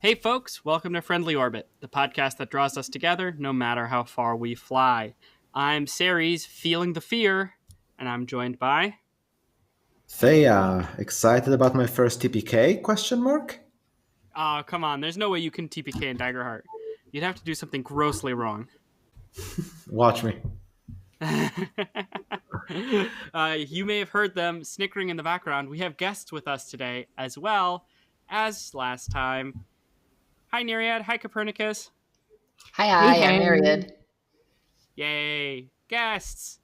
Hey folks, welcome to Friendly Orbit, the podcast that draws us together no matter how far we fly. I'm Ceres, feeling the fear, and I'm joined by... Thea, excited about my first TPK? Question mark. Oh, come on, there's no way you can TPK in Daggerheart. You'd have to do something grossly wrong. Watch me. You may have heard them snickering in the background. We have guests with us today, as well as last time. Hi, Nereid. Hi, Copernicus. Hi, Hey, I'm hey. Myriad. Yay, guests!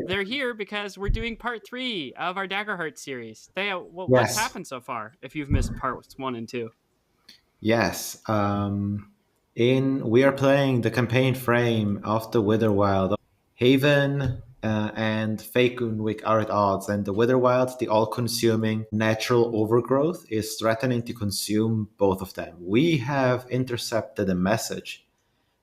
They're here because we're doing part 3 of our Daggerheart series. Thea, what's Yes. happened so far? If you've missed parts 1 and 2, Yes. We are playing the campaign frame of the Witherwild. Haven and Fakunwick are at odds, and the Witherwild, the all-consuming natural overgrowth, is threatening to consume both of them. We have intercepted a message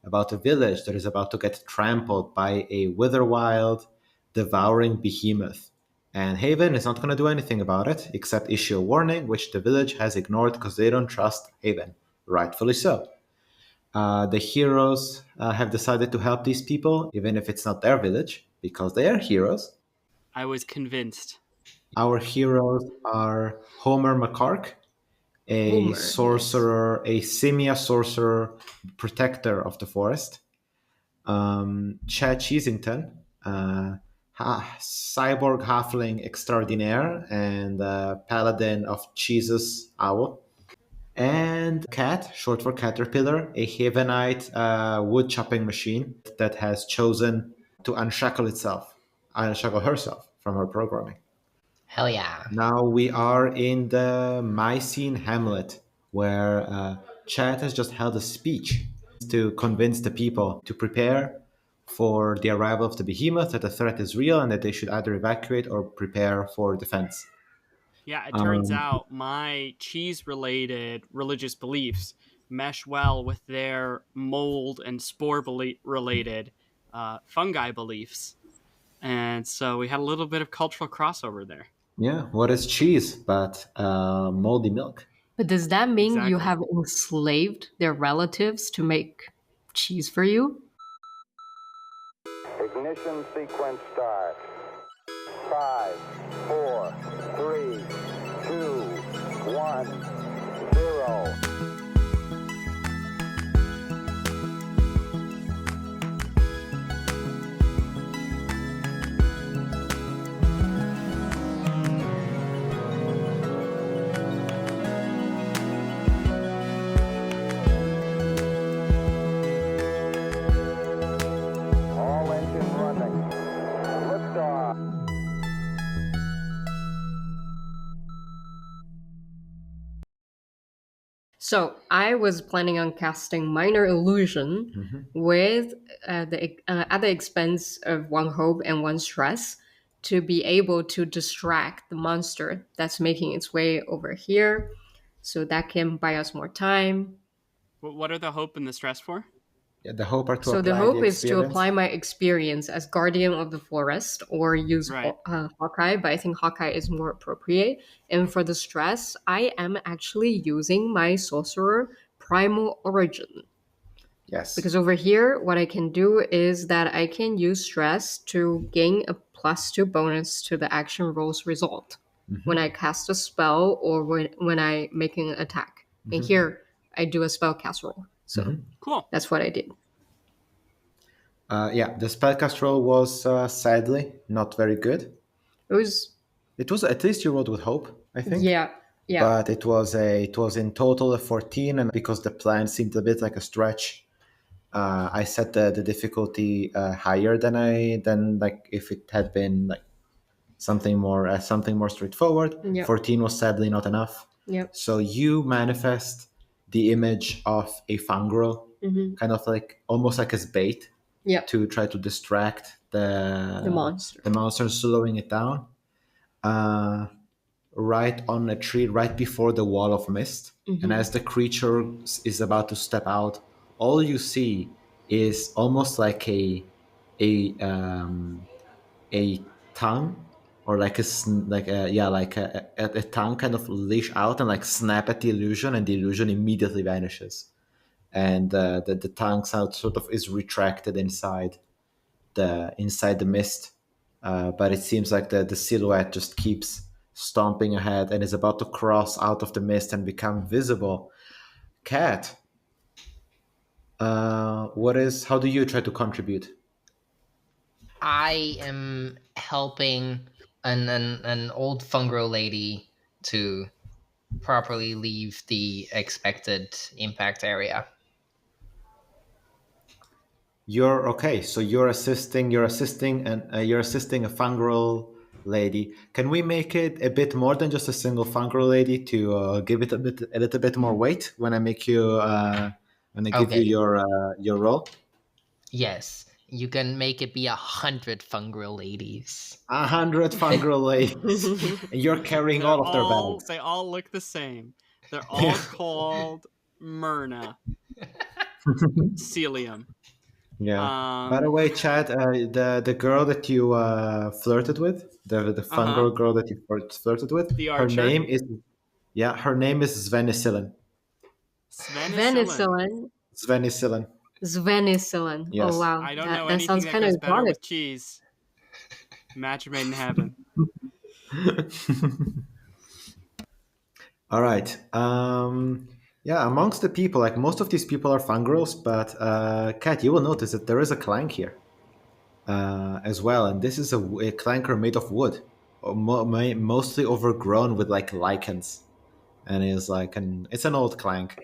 about a village that is about to get trampled by a Witherwild devouring behemoth. And Haven is not going to do anything about it except issue a warning, which the village has ignored because they don't trust Haven. Rightfully so. The heroes have decided to help these people, even if it's not their village, because they are heroes. I was convinced. Our heroes are Homer McCark, a Homer, sorcerer, a Simia sorcerer, protector of the forest. Chad Cheesington, cyborg halfling extraordinaire and paladin of Jesus Owl. And Cat, short for Caterpillar, a Havenite wood chopping machine that has chosen to unshackle herself from her programming. Hell yeah. Now we are in the Mycene Hamlet, where Chad has just held a speech to convince the people to prepare for the arrival of the behemoth, that the threat is real, and that they should either evacuate or prepare for defense. Yeah, it turns Um, out my cheese-related religious beliefs mesh well with their mold and spore-related fungi beliefs. And so we had a little bit of cultural crossover there. yeah, what is cheese but moldy milk? But does that mean you Exactly. have enslaved their relatives to make cheese for you? Ignition sequence start. 5, 4, 3, 2, 1, 0. All engine running. Liftoff. So I was planning on casting Minor Illusion with at the expense of one hope and one stress to be able to distract the monster that's making its way over here, so that can buy us more time. What are the hope and the stress for? Yeah, the hope are to So the apply the hope is to experience. apply my experience as guardian of the forest or use Right. Hawkeye, but I think Hawkeye is more appropriate. And for the stress, I am actually using my sorcerer primal origin. Yes. Because over here, what I can do is that I can use stress to gain a +2 bonus to the action roll's result when I cast a spell or when I make an attack. And here, I do a spell cast roll. So Cool. that's what I did. Yeah, the spellcast roll was sadly not very good. It was, It was at least you rolled with hope, I think. yeah, yeah. But it was in total a 14, and because the plan seemed a bit like a stretch, I set the difficulty higher than like if it had been like something more straightforward. Yep. 14 was sadly not enough. Yep. So you manifest the image of a fangirl, kind of like almost like as bait Yep. to try to distract The monster. the monster, slowing it down. Right on a tree, right before the wall of mist. And as the creature is about to step out, all you see is almost like a tongue or like a tongue kind of leash out and like snap at the illusion, and the illusion immediately vanishes, and the tongue sound sort of is retracted inside the mist. But it seems like the silhouette just keeps stomping ahead and is about to cross out of the mist and become visible. Cat, how do you try to contribute? I am helping an old fungal lady to properly leave the expected impact area. You're okay. So you're assisting a fungal lady. Can we make it a bit more than just a single fungal lady to give it a little bit more weight when I make you when I give you Okay. your role? Yes, you can make it be 100 fungal ladies. 100 fungal ladies, and you're carrying all of their bags. They all look the same. They're all called Myrna. Celium. Yeah. By the way, Chad, the girl that you flirted with, the fungal girl that you flirted with, The archer. her name is Svenicillin. Svenicillin. Svenicillin. Svenicillin. Yes. Oh wow, I don't know that anything sounds that kind goes of better exotic. with cheese. Match made in heaven. All right. Yeah, amongst the people, like most of these people are fungirls, but Kat, you will notice that there is a clank here as well, and this is a clanker made of wood, mostly overgrown with like lichens, and it's an old clank,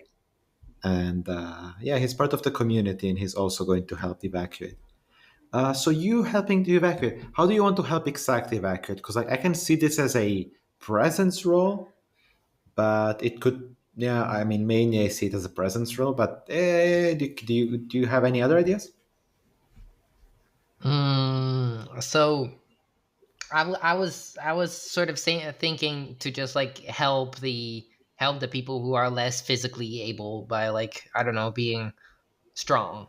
and yeah, he's part of the community, and he's also going to help evacuate. So you helping to evacuate? How do you want to help exactly evacuate? Because like I can see this as a presence role, but it could. Yeah, I mean, mainly I see it as a presence role. But do you have any other ideas? So I was sort of thinking to just like help the people who are less physically able by, like, I don't know, being strong.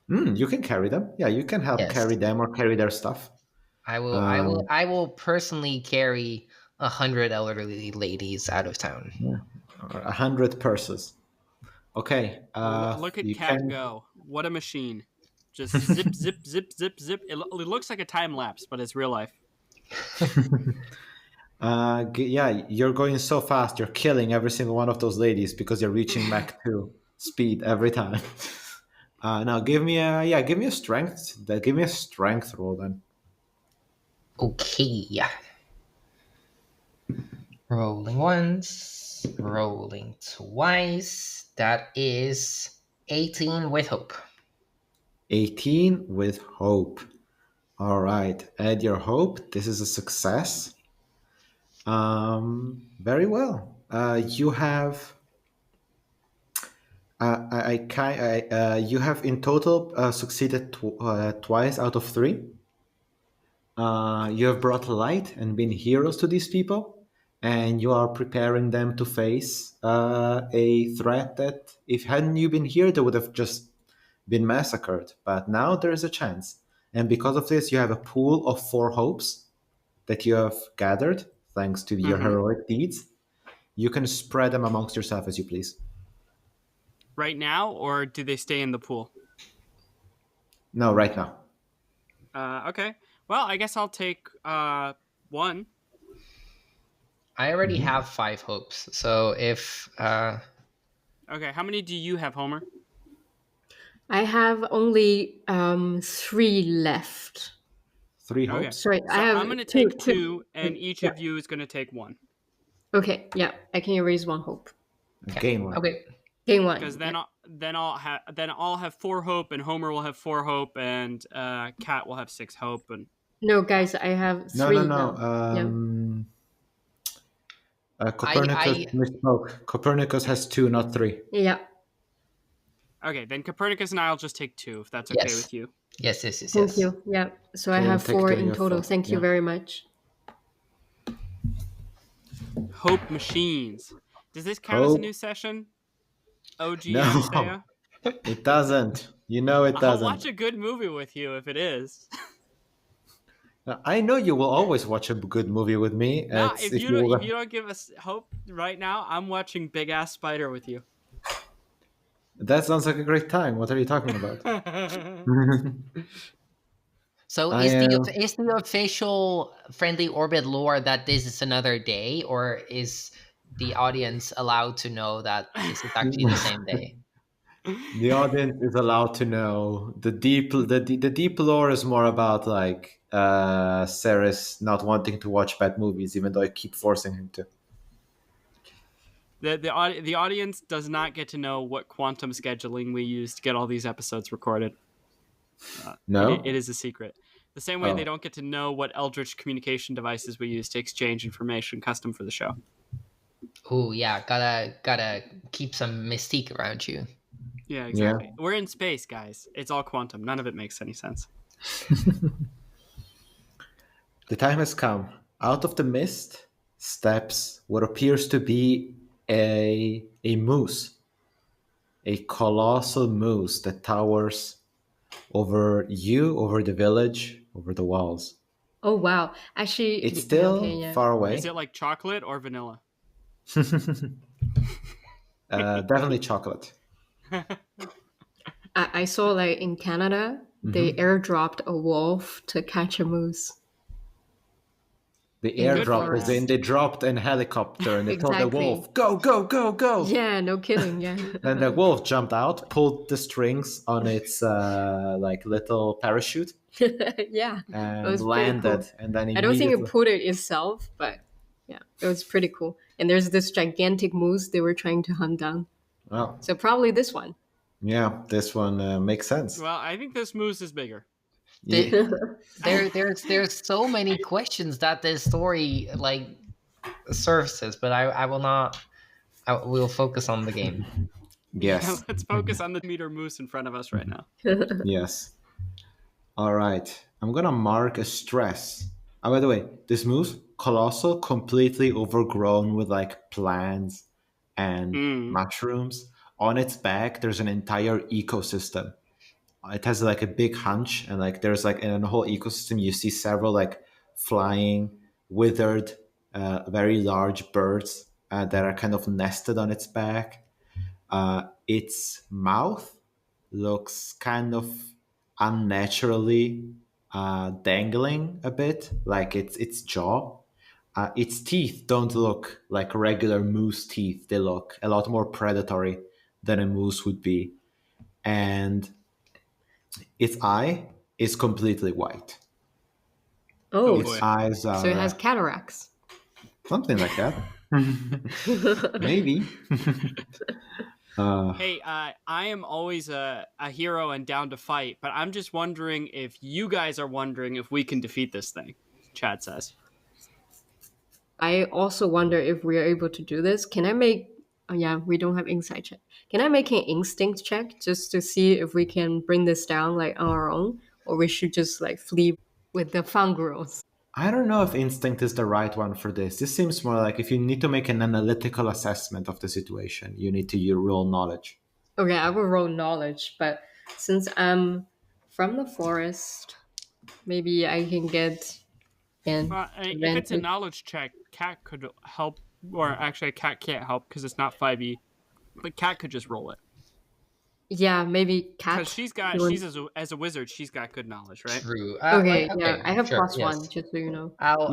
You can carry them. Yeah, you can help Yes, carry them or carry their stuff. I will. I Uh, will. I will personally carry 100 elderly ladies out of town. yeah, 100 purses. Okay, Look at you Cat can. go. What a machine. Just zip, zip, zip, zip, zip. It looks like a time lapse, but it's real life. Yeah, you're going so fast. You're killing every single one of those ladies because you're reaching Mach 2 speed every time. Now give me a strength. Give me a strength roll then. Okay. Rolling once, rolling twice. That is 18 with hope. 18 with hope. All right, add your hope. This is a success. Very well. You have. You have in total succeeded twice out of three. You have brought light and been heroes to these people, and you are preparing them to face a threat that, if hadn't you been here, they would have just been massacred. But now there is a chance, and because of this, you have a pool of 4 hopes that you have gathered thanks to your heroic deeds. You can spread them amongst yourself as you please. Right now, or do they stay in the pool? No, right now. Okay. Well, I guess I'll take one. I already have 5 hopes, so if Okay, how many do you have, Homer? I have only 3 left. 3 Okay. hopes. Sorry, So I have I'm going to take two, and each of you is going to take one. Okay, yeah, I can erase 1 hope. Gain 1. okay, Gain 1. Because then I'll have 4 hope, and Homer will have 4 hope, and Cat will have 6 hope, and No, guys, I have 3 No. now. Copernicus misspoke. Copernicus has 2, not 3. Yeah. okay, then Copernicus and I'll just take 2 if that's okay Yes. with you. yes. Thank you. Yeah. So I Okay, have take 4 the- in your total. four. Thank you Yeah. very much. Hope machines. Does this count as a Hope. new session? OGM, No, Saya? it doesn't. You know it I'll doesn't. watch a good movie with you if it is. I know you will always watch a good movie with me. Nah, It's, if you don't give us hope right now, I'm watching Big Ass Spider with you. That sounds like a great time. What are you talking about? So I am. is the official Friendly Orbit lore that this is another day, or is the audience allowed to know that this is actually the same day? The audience is allowed to know the deep lore is more about like Ceres not wanting to watch bad movies, even though I keep forcing him to. The audience does not get to know what quantum scheduling we use to get all these episodes recorded. No. It is a secret. The same way they don't get to know what eldritch communication devices we use to exchange information custom for the show. Oh yeah, gotta keep some mystique around you. Yeah, exactly. We're in space, guys. It's all quantum. None of it makes any sense. The time has come. Out of the mist steps what appears to be a moose, a colossal moose that towers over you, over the village, over the walls. Oh wow! Actually, It's still okay, yeah. far away. Is it like chocolate or vanilla? Definitely chocolate. I saw like in Canada, they airdropped a wolf to catch a moose. The In the airdrop is in. forest. They dropped an helicopter and they told the Exactly. wolf, "Go, go, go, go!" Yeah, no kidding. Yeah. Then the wolf jumped out, pulled the strings on its like little parachute, Yeah. and was pretty landed. cool. And then I don't think immediately, it put it itself, but yeah, it was pretty cool. And there's this gigantic moose they were trying to hunt down. well, So probably this one. yeah, this one makes sense. Well, I think this moose is bigger. Yeah. There's so many questions that this story like surfaces, but I will not. I will focus on the game. Yes, Let's focus on the meter moose in front of us right now. yes. All right, I'm gonna mark a stress. Oh, by the way, this moose, colossal, completely overgrown with like plants and mushrooms. On its back, there's an entire ecosystem. It has like a big hunch, and like there's like in the whole ecosystem, you see several like flying, withered, very large birds that are kind of nested on its back. Its mouth looks kind of unnaturally dangling a bit, like its jaw. Its teeth don't look like regular moose teeth. They look a lot more predatory than a moose would be. And its eye is completely white. Oh, Its eyes are so it has cataracts. something like that. Maybe. Hey, I am always a hero and down to fight, but I'm just wondering if you guys are wondering if we can defeat this thing, Chad says. I also wonder if we are able to do this. Can I make? Oh yeah, we don't have insight check. Can I make an instinct check just to see if we can bring this down like on our own, or we should just like flee with the fangirls? I don't know if instinct is the right one for this. This seems more like if you need to make an analytical assessment of the situation, you need to roll knowledge. Okay, I will roll knowledge, but since I'm from the forest, maybe I can get an If it's a advantage. knowledge check, Cat could help, or actually, Cat can't help because it's not 5e, but Cat could just roll it. Yeah, maybe cat. Because she's as a wizard, she's got good knowledge, right? True. Okay, yeah, I have sure, plus yes. one, just so you know. I'll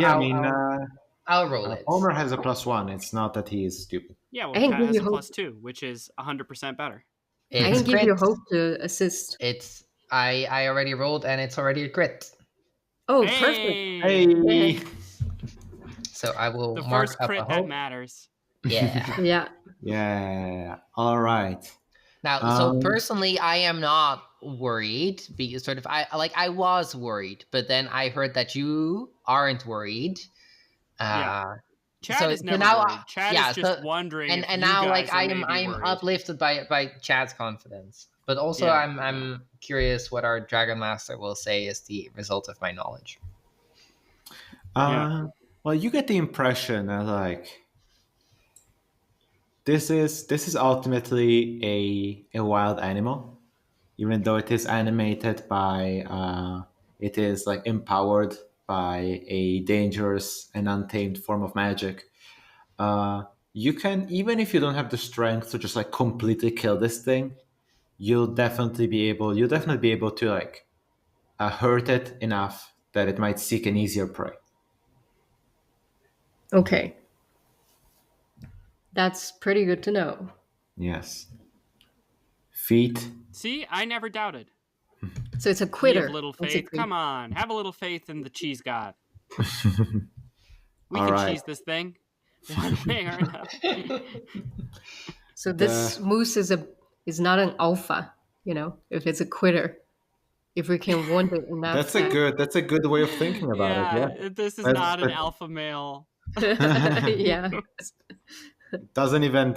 roll it. Homer has a +1. It's not that he is stupid. Yeah, well, I can Cat give has you a hope. +2, which is 100% better. I can It's give you crit. hope to assist. It's I already rolled and it's already a crit. Oh, perfect. Hey! So I will The mark first up crit a that hope. matters. Yeah. Yeah. Yeah. All right. Now, so personally, I am not worried because sort of I was worried, but then I heard that you aren't worried. Yeah. Chad so is never now, worried. Chad is just wondering if and you now guys like are I maybe am worried. uplifted by Chad's confidence, but also Yeah. I'm curious what our Dragon Master will say is the result of my knowledge. Well, you get the impression that like this is ultimately a wild animal, even though it is animated by it is like empowered by a dangerous and untamed form of magic, you can, even if you don't have the strength to just like completely kill this thing, you'll definitely be able to like hurt it enough that it might seek an easier prey. Okay. That's pretty good to know. Yes. Feet. See, I never doubted. So it's a You quitter. have little faith. basically. Come on, have a little faith in the cheese god. We All can right. cheese this thing one way or another. So this moose is not an alpha, if it's a quitter. If we can want it enough. That's a good way of thinking about it. Yeah. This is That's- not an that- alpha male. Yeah. doesn't even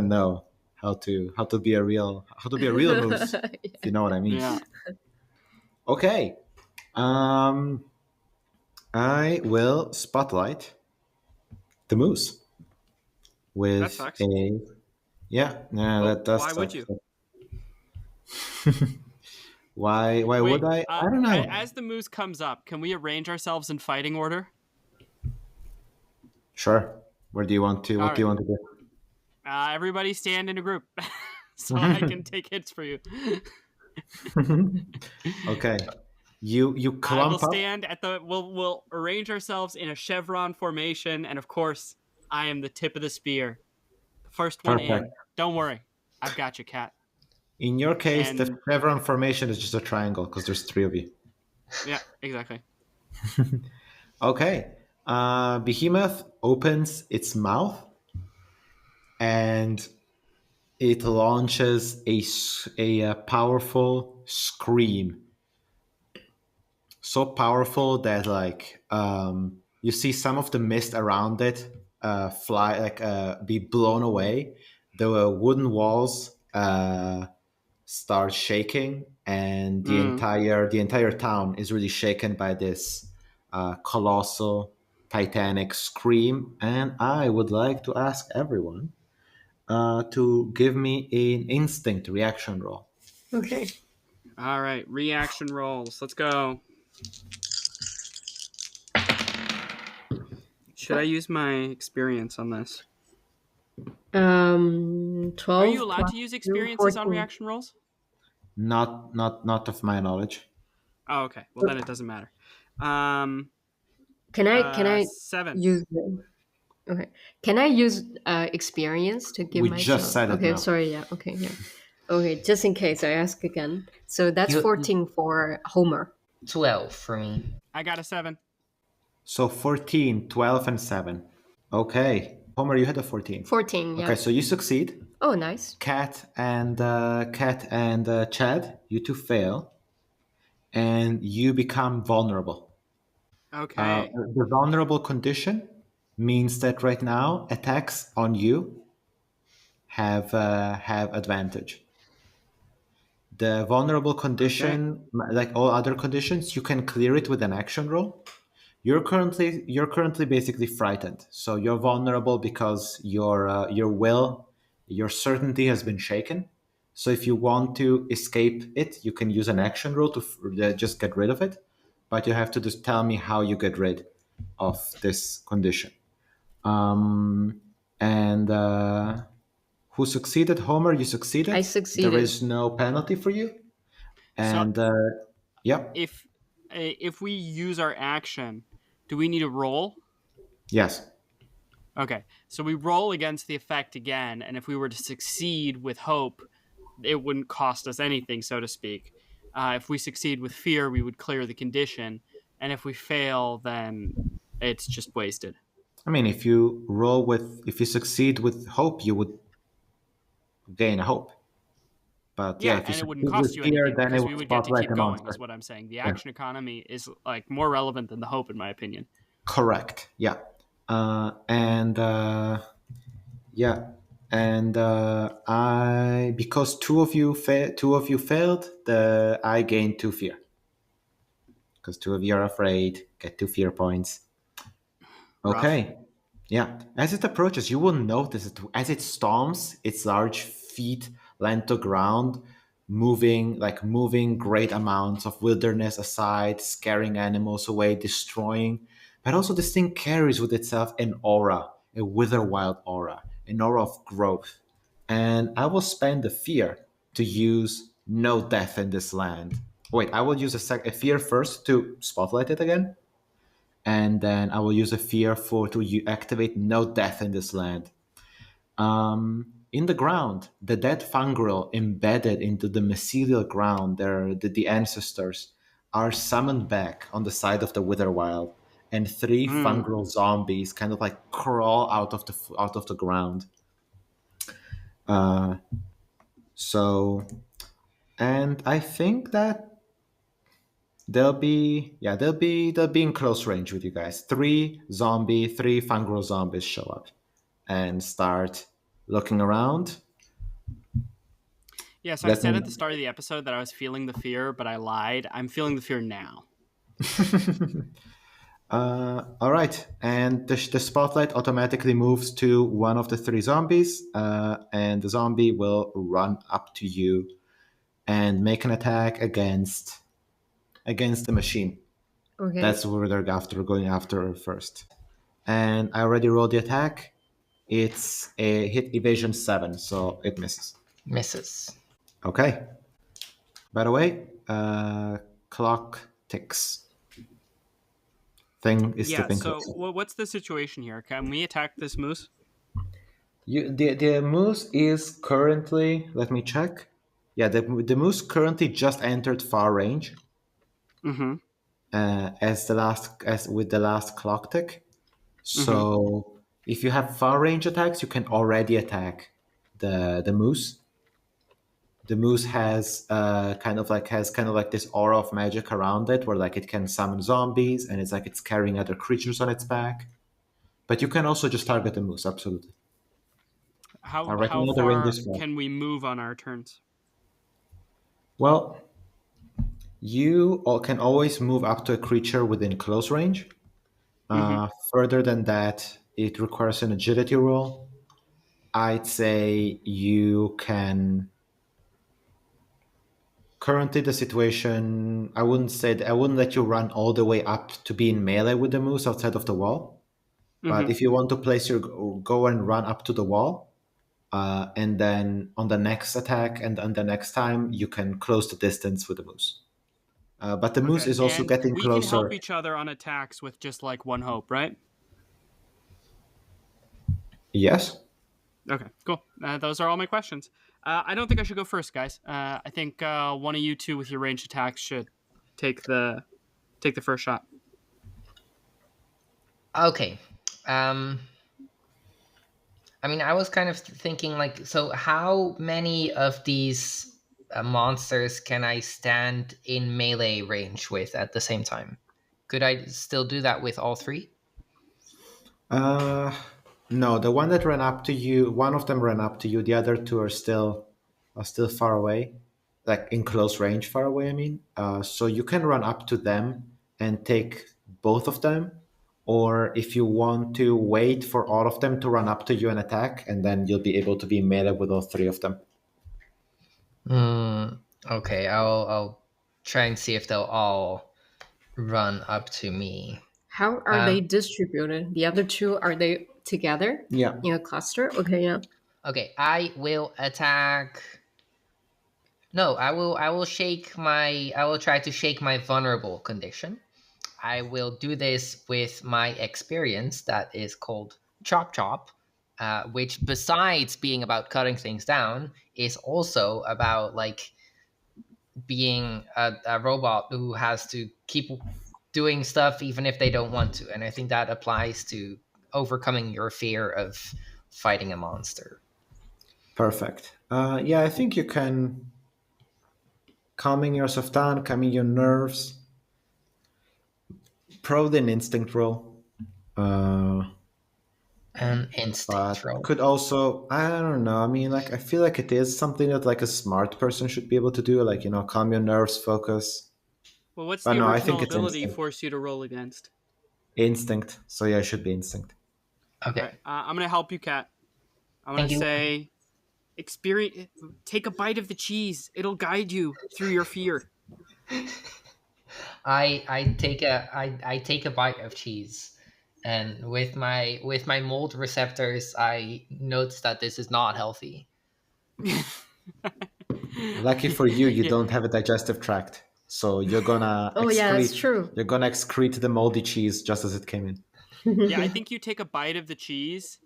know how to be a real moose, if you know what I mean. Yeah. Okay. I will spotlight the moose with That sucks. that does Why would suck. you? Why Wait, would I? I don't know. As the moose comes up, can we arrange ourselves in fighting order? Sure. Where do you want to? What do you want to do? Everybody stand in a group so I can take hits for you. Okay. You I will clump up. stand at the. We'll arrange ourselves in a chevron formation, and of course, I am the tip of the spear, the first one in. Perfect. Don't worry, I've got you, cat. In your case, the And- chevron formation is just a triangle because there's 3 of you. Yeah, exactly. Okay. Behemoth opens its mouth and it launches a powerful scream. So powerful that like you see some of the mist around it fly, like be blown away. The wooden walls start shaking, and the entire town is really shaken by this colossal titanic scream. And I would like to ask everyone to give me an instinct reaction roll. Okay. All right, reaction rolls. Let's go. Should I use my experience on this? 12. Are you allowed plus to use 2, experiences on 14. reaction rolls? Not of my knowledge. Oh, okay. Well, then it doesn't matter. Can I 7. use them? Okay. Can I use experience to give We myself? just said it Okay, now. sorry. Yeah. Okay. Yeah. Okay. Just in case, I ask again. So that's You- 14 for Homer. 12 for me. I got a 7. So 14, 12, and 7. Okay. Homer, you had a 14. 14. Yeah. Okay, so you succeed. Oh, nice. Cat and Chad, you two fail, and you become vulnerable. Okay. The vulnerable condition means that right now attacks on you have advantage. The vulnerable condition, like all other conditions, you can clear it with an action roll. You're currently basically frightened, so you're vulnerable because your certainty has been shaken. So if you want to escape it, you can use an action roll to just get rid of it, but you have to just tell me how you get rid of this condition. And who succeeded? Homer, you succeeded. I succeeded. There is no penalty for you. And yep. If we use our action, do we need a roll? Yes. Okay, so we roll against the effect again, and if we were to succeed with hope, it wouldn't cost us anything, so to speak. If we succeed with fear, we would clear the condition, and if we fail, then it's just wasted. I mean, if you succeed with hope, you would gain a hope. But Yeah, if you and it wouldn't succeed cost with you fear, anything then because it we would would get to spotlight keep the going, monster. is what I'm saying. The action economy is like more relevant than the hope, in my opinion. Correct. Yeah. I because two of you failed, I gained 2 fear. Because 2 of you are afraid, get 2 fear points. Okay. Rough. Yeah. As it approaches, you will notice it as it stomps its large feet land to ground. moving great amounts of wilderness aside, scaring animals away, destroying. But also this thing carries with itself an aura, a Witherwild aura, an aura of growth. And I will spend the fear to use no death in this land. Wait, I will use a fear first to spotlight it again, and then I will use a fear to activate no death in this land. In the ground, the dead fungrel embedded into the mycelial ground, the ancestors, are summoned back on the side of the Witherwild, and three fungal zombies kind of like crawl out of the ground. So, and I think that they'll be in close range with you guys. Three fungal zombies show up and start looking around. Yeah, so I said at the start of the episode that I was feeling the fear, but I lied. I'm feeling the fear now. All right, and the spotlight automatically moves to one of the three zombies, and the zombie will run up to you and make an attack against the machine. Okay. That's where they're going after first. And I already rolled the attack. It's a hit evasion 7, so it misses. Misses. Okay. By the way, clock ticks. Thing is tipping so closer. what's the situation here? Can we attack this moose? The moose is currently. Let me check. Yeah, the moose currently just entered far range. Mm-hmm. As with the last clock tick. So if you have far range attacks, you can already attack the moose. The moose has kind of like this aura of magic around it, where like it can summon zombies, and it's like it's carrying other creatures on its back. But you can also just target the moose, absolutely. How the far range is far. can we move on our turns? Well, you can always move up to a creature within close range. Further than that, it requires an agility roll. I'd say you can. Currently, the situation, I wouldn't let you run all the way up to be in melee with the moose outside of the wall. But if you want to go and run up to the wall, and then on the next attack and on the next time, you can close the distance with the moose. But the moose is also getting closer. We can help each other on attacks with just like one hope, right? Yes. Okay, cool. Those are all my questions. I don't think I should go first, guys. I think one of you two with your ranged attacks should take the first shot. Okay. I mean, I was kind of thinking, like, so how many of these monsters can I stand in melee range with at the same time? Could I still do that with all three? No, the one that ran up to you, one of them ran up to you. The other two are still far away, like in close range, far away. I mean, so you can run up to them and take both of them, or if you want to wait for all of them to run up to you and attack, and then you'll be able to be melee with all three of them. Okay, I'll try and see if they'll all run up to me. How are they distributed? The other two, are they together? Yeah. In a cluster? Okay, yeah. Okay, I will attack. No, I will try to shake my vulnerable condition. I will do this with my experience that is called Chop Chop, which besides being about cutting things down, is also about like being a robot who has to keep doing stuff even if they don't want to. And I think that applies to overcoming your fear of fighting a monster. Perfect. Yeah, I think you can calming yourself down, calming your nerves. Probably an instinct roll. An instinct roll. Could also, I don't know. I mean, like, I feel like it is something that like a smart person should be able to do. Like, calm your nerves, focus. Well, what's the original ability force you to roll against? Instinct. So yeah, it should be instinct. Okay. Right. I'm gonna help you, Kat. I'm gonna Thank you. say experience. Take a bite of the cheese. It'll guide you through your fear. I take a bite of cheese, and with my mold receptors, I notice that this is not healthy. Lucky for you, you Yeah. don't have a digestive tract, so you're gonna Oh yeah, that's true. You're gonna excrete the moldy cheese just as it came in. Yeah, I think you take a bite of the cheese,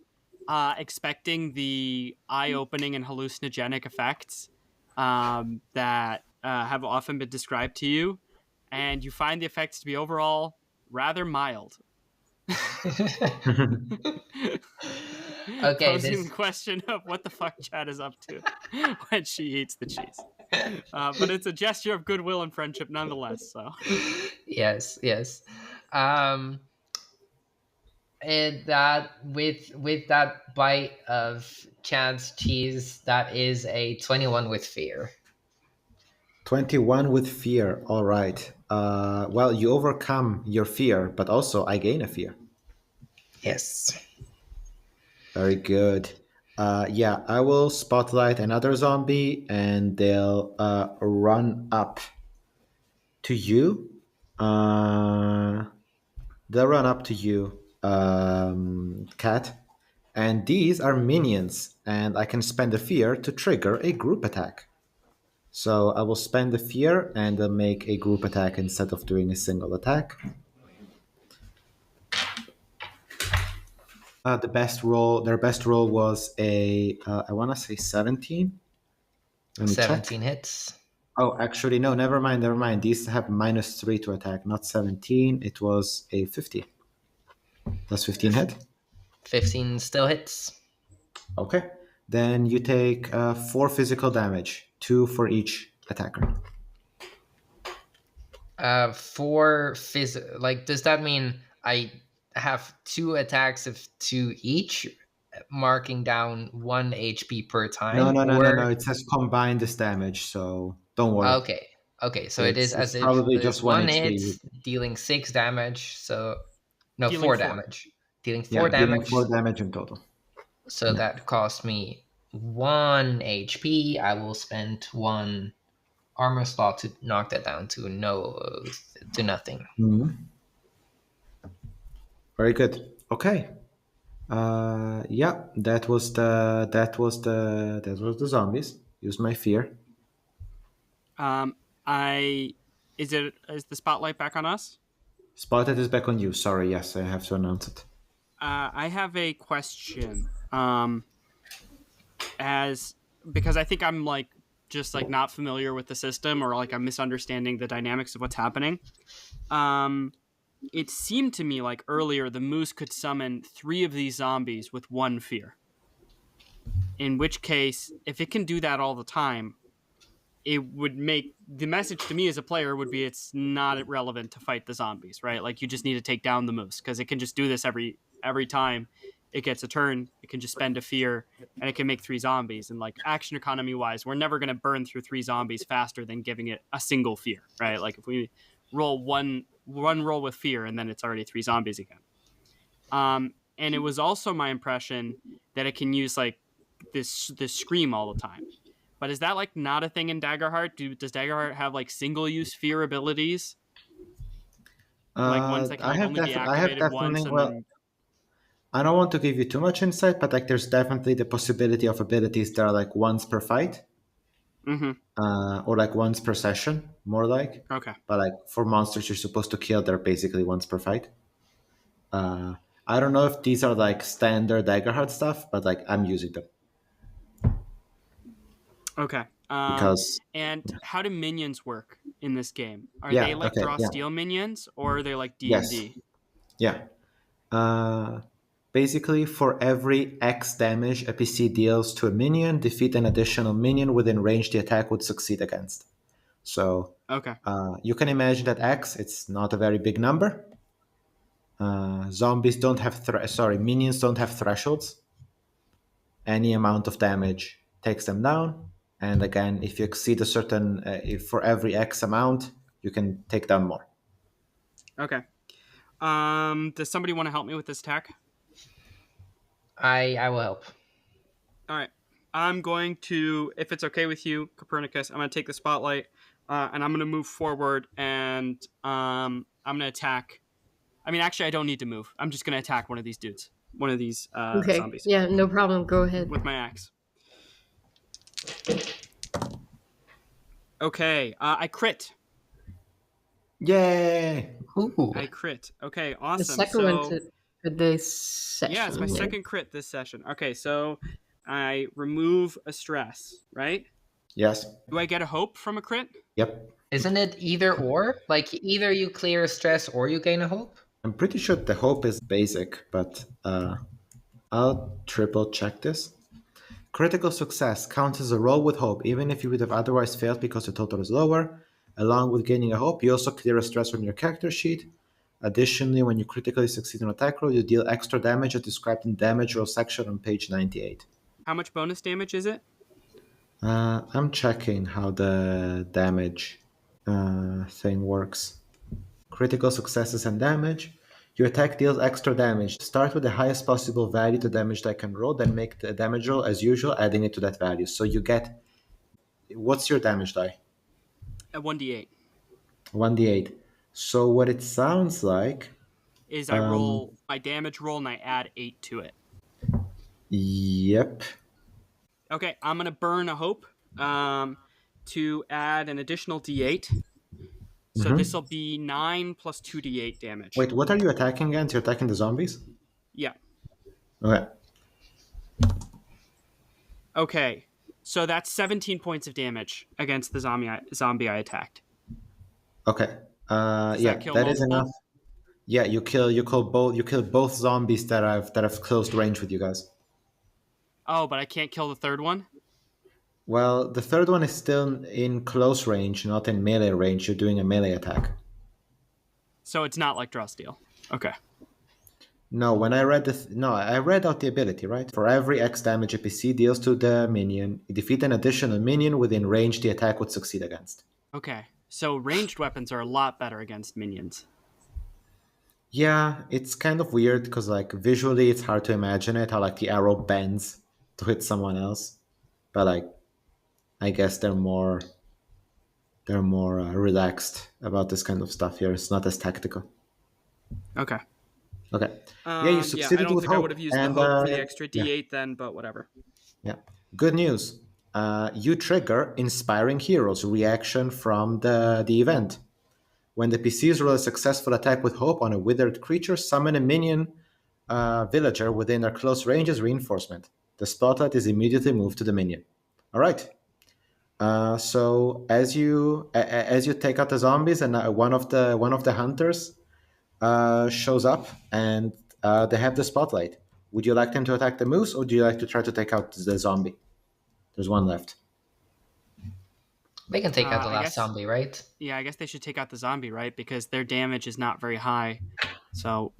expecting the eye-opening and hallucinogenic effects that have often been described to you, and you find the effects to be overall rather mild. Okay, Posing the this question of what the fuck Chad is up to when she eats the cheese. But it's a gesture of goodwill and friendship nonetheless. So yes. Um, and that with that bite of Chad's cheese, that is a 21 with fear. 21 with fear. All right. Well, you overcome your fear, but also I gain a fear. Yes. Very good. Yeah, I will spotlight another zombie, and they'll run up to you. They'll run up to you, Cat. And these are minions, and I can spend a fear to trigger a group attack. So I will spend the fear and make a group attack instead of doing a single attack. Their best roll was I want to say 17. Let me 17 check. hits. Oh, actually, no, never mind. These have -3 to attack, not 17. It was a 50. Does 15 hit? 15 still hits. Okay. Then you take 4 physical damage, 2 for each attacker. Like, does that mean I have 2 attacks of 2 each, marking down 1 HP per No, time? no, no, no, no. Or It says combined this damage, so don't worry. okay, so it is It's as if probably there's just 1 1 hit HP. dealing 6 damage, so no, dealing 4 4. damage. Dealing 4 Yeah, dealing damage, 4 damage in total. so that cost me 1 HP. I will spend 1 armor slot to knock that down to nothing. Mhm. Very good. Okay. Yeah, that was the zombies. Use my fear. I is the spotlight back on us? Spotted is back on you. Sorry, yes, I have to announce it. I have a question. As because I think I'm like just like not familiar with the system, or like I'm misunderstanding the dynamics of what's happening. Um, it seemed to me like earlier the moose could summon 3 of these zombies with 1 fear. In which case, if it can do that all the time, it would make the message to me as a player would be it's not relevant to fight the zombies, right? Like you just need to take down the moose because it can just do this every time it gets a turn. It can just spend a fear and it can make 3 zombies. And like action economy wise, we're never going to burn through 3 zombies faster than giving it a single fear, right? Like if we roll one roll with fear and then it's already 3 zombies again. And it was also my impression that it can use like this scream all the time. But is that like not a thing in Daggerheart? Does Daggerheart have like single use fear abilities? Like ones that can like only be I have activated once definitely. and Well, then I don't want to give you too much insight, but like, there's definitely the possibility of abilities that are like once per fight, or like once per session, more like. okay. But like for monsters you're supposed to kill, they're basically once per fight. I don't know if these are like standard Daggerheart stuff, but like I'm using them Okay. because And how do minions work in this game? Are they yeah. like Okay. draw Yeah. steel minions or are they like D and Yes. D? Yeah. Uh, Basically, for every X damage a PC deals to a minion, defeat an additional minion within range the attack would succeed against. So Okay. you can imagine that X, it's not a very big number. Zombies don't have, minions don't have thresholds. Any amount of damage takes them down. And again, if you exceed a certain, if for every X amount, you can take down more. Okay. Does somebody want to help me with this attack? I will help. All right. I'm going to, if it's okay with you, Copernicus, I'm going to take the spotlight and I'm going to move forward and I'm going to attack. I mean, actually, I don't need to move. I'm just going to attack one of these dudes, one of these Okay. zombies Yeah, no problem. Go ahead. with my axe. Okay, I crit. Yay! Ooh. I crit. Okay, The awesome. second So, one to this session. yeah, it's my second crit this session. Okay, so I remove a stress, right? Yes. Do I get a hope from a crit? Yep. Isn't it either or? Like either you clear a stress or you gain a hope? I'm pretty sure the hope is basic, but I'll triple check this. Critical success counts as a roll with hope, even if you would have otherwise failed because the total is lower. Along with gaining a hope, you also clear a stress on your character sheet. Additionally, when you critically succeed on an attack roll, you deal extra damage as described in the damage roll section on page 98. How much bonus damage is it? I'm checking how the damage thing works. Critical successes and damage. Your attack deals extra damage. Start with the highest possible value to damage die can roll, then make the damage roll as usual, adding it to that value. So you get. What's your damage die? At 1d8. 1d8. So what it sounds like. Is I roll my damage roll and I add 8 to it. Yep. Okay, I'm going to burn a hope to add an additional d8. So this will be 9 plus 2d8 damage. Wait, what are you attacking against? You're attacking the zombies? Yeah. Okay. Okay, so that's 17 points of damage against the zombie I attacked. Okay. Does Yeah, that kill that is multiple? enough. Yeah, you kill both zombies that have closed range with you guys. Oh, but I can't kill the third one? Well, the third one is still in close range, not in melee range. You're doing a melee attack. So it's not like draw steel. Okay. No, when I read I read out the ability, right? For every X damage a PC deals to the minion, defeat an additional minion within range the attack would succeed against. Okay. So ranged weapons are a lot better against minions. Yeah, it's kind of weird because like visually it's hard to imagine it, how like the arrow bends to hit someone else. But like I guess they're more relaxed about this kind of stuff here. It's not as tactical. Okay. Okay. Yeah, you I succeeded don't with think I hope. would have used And, the hope for the extra yeah. d8 then, but whatever. Yeah. Good news. You trigger Inspiring Heroes reaction from the event. When the PCs roll a successful attack with hope on a withered creature, summon a minion villager within their close range as reinforcement. The spotlight is immediately moved to the minion. All right. So as you take out the zombies, and one of the hunters shows up, and they have the spotlight. Would you like them to attack the moose, or do you like to try to take out the zombie? There's one left. They can take out the I last guess- zombie, right? Yeah, I guess they should take out the zombie, right? Because their damage is not very high. So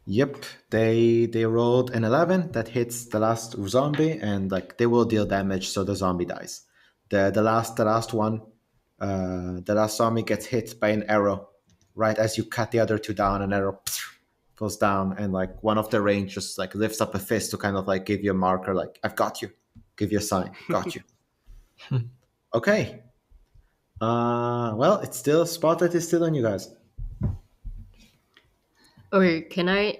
Yep, they rolled an 11 that hits the last zombie, and like they will deal damage, so the zombie dies. The last one, the last zombie gets hit by an arrow, right as you cut the other two down. An arrow falls down, and like one of the range just like lifts up a fist to kind of like give you a marker, like I've got you, give you a sign, got you. Okay. Well, it's still spotlight is still on you guys. Okay, can I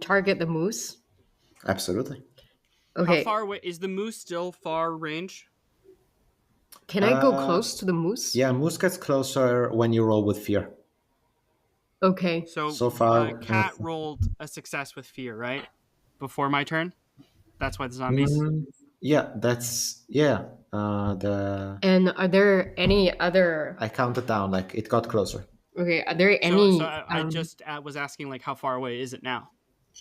target the moose? Absolutely. Okay, how far away is the moose? Still far range? can I go close to the moose? Yeah, moose gets closer when you roll with fear. Okay. So far, cat rolled a success with fear, right? Before my turn. That's why the zombies. Yeah, that's the And are there any other? I counted down, like it got closer. Okay, are there any? So I just was asking, like, how far away is it now?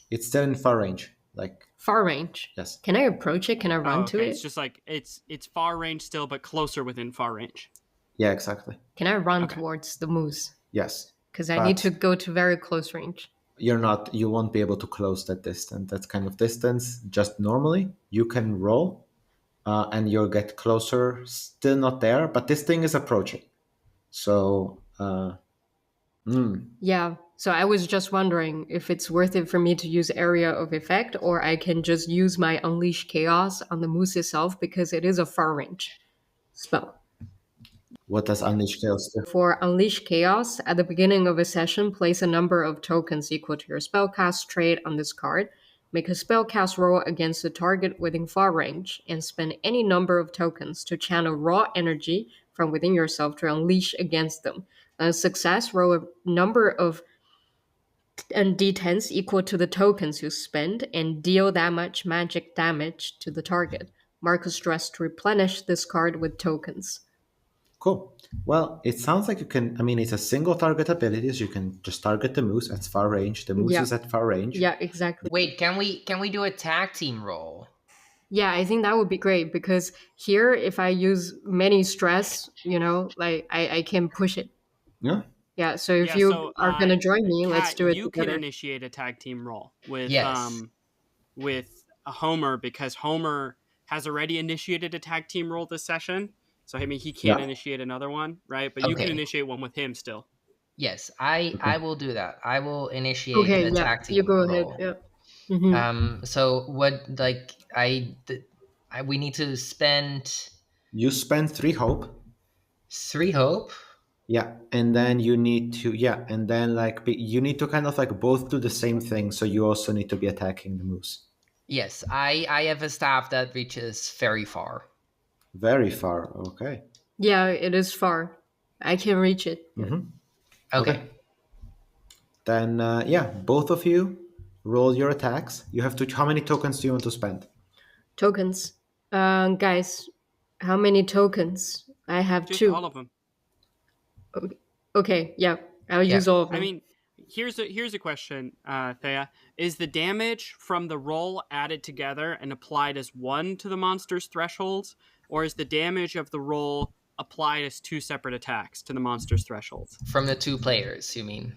It's still in far range. Like far range. yes. Can I approach it? Can I run to it? It's just like it's far range still, but closer within far range. Yeah, exactly. Can I run towards the moose? Yes. Because I need to go to very close range. You won't be able to close that distance. That kind of distance just normally. You can roll and you'll get closer. Still not there, but this thing is approaching. So Yeah. So I was just wondering if it's worth it for me to use Area of Effect, or I can just use my Unleash Chaos on the moose itself because it is a far range spell. What does Unleash Chaos do? For Unleash Chaos, at the beginning of a session, place a number of tokens equal to your spellcast trait on this card. Make a spellcast roll against a target within far range, and spend any number of tokens to channel raw energy from within yourself to unleash against them. On success, roll a number of d10s equal to the tokens you spend, and deal that much magic damage to the target. Mark a stress to replenish this card with tokens. Cool. Well, it sounds like you can. I mean, it's a single target ability, so you can just target the moose at far range. The moose Yeah. is at far range. Yeah, exactly. Wait, can we do a tag team roll? Yeah, I think that would be great because here, if I use many stress, like I can push it. Yeah. Yeah, so if you are going to join me, let's Kat, do it you together. can initiate a tag team roll with Yes. with a Homer because Homer has already initiated a tag team roll this session. So I mean, he can't initiate another one, right? But you can Okay. initiate one with him still. Yes, I will do that. I will initiate Okay, a yeah, tag team you go roll. ahead. Yeah. Mhm. So what? Like we need to spend You spend 3 hope. 3 hope. Yeah, and then you need to and then you need to kind of like both do the same thing. So you also need to be attacking the moose. Yes, I have a staff that reaches very far. Very far. Okay. Yeah, it is far. I can reach it. Mm-hmm. Okay. Then both of you roll your attacks. You have to. How many tokens do you want to spend? Tokens. Guys, how many tokens? I have Just 2. all of them. Okay, yeah. I'll use all of them. I mean, here's a question, Thea. Is the damage from the roll added together and applied as 1 to the monster's thresholds, or is the damage of the roll applied as 2 separate attacks to the monster's thresholds? From the 2 players, you mean?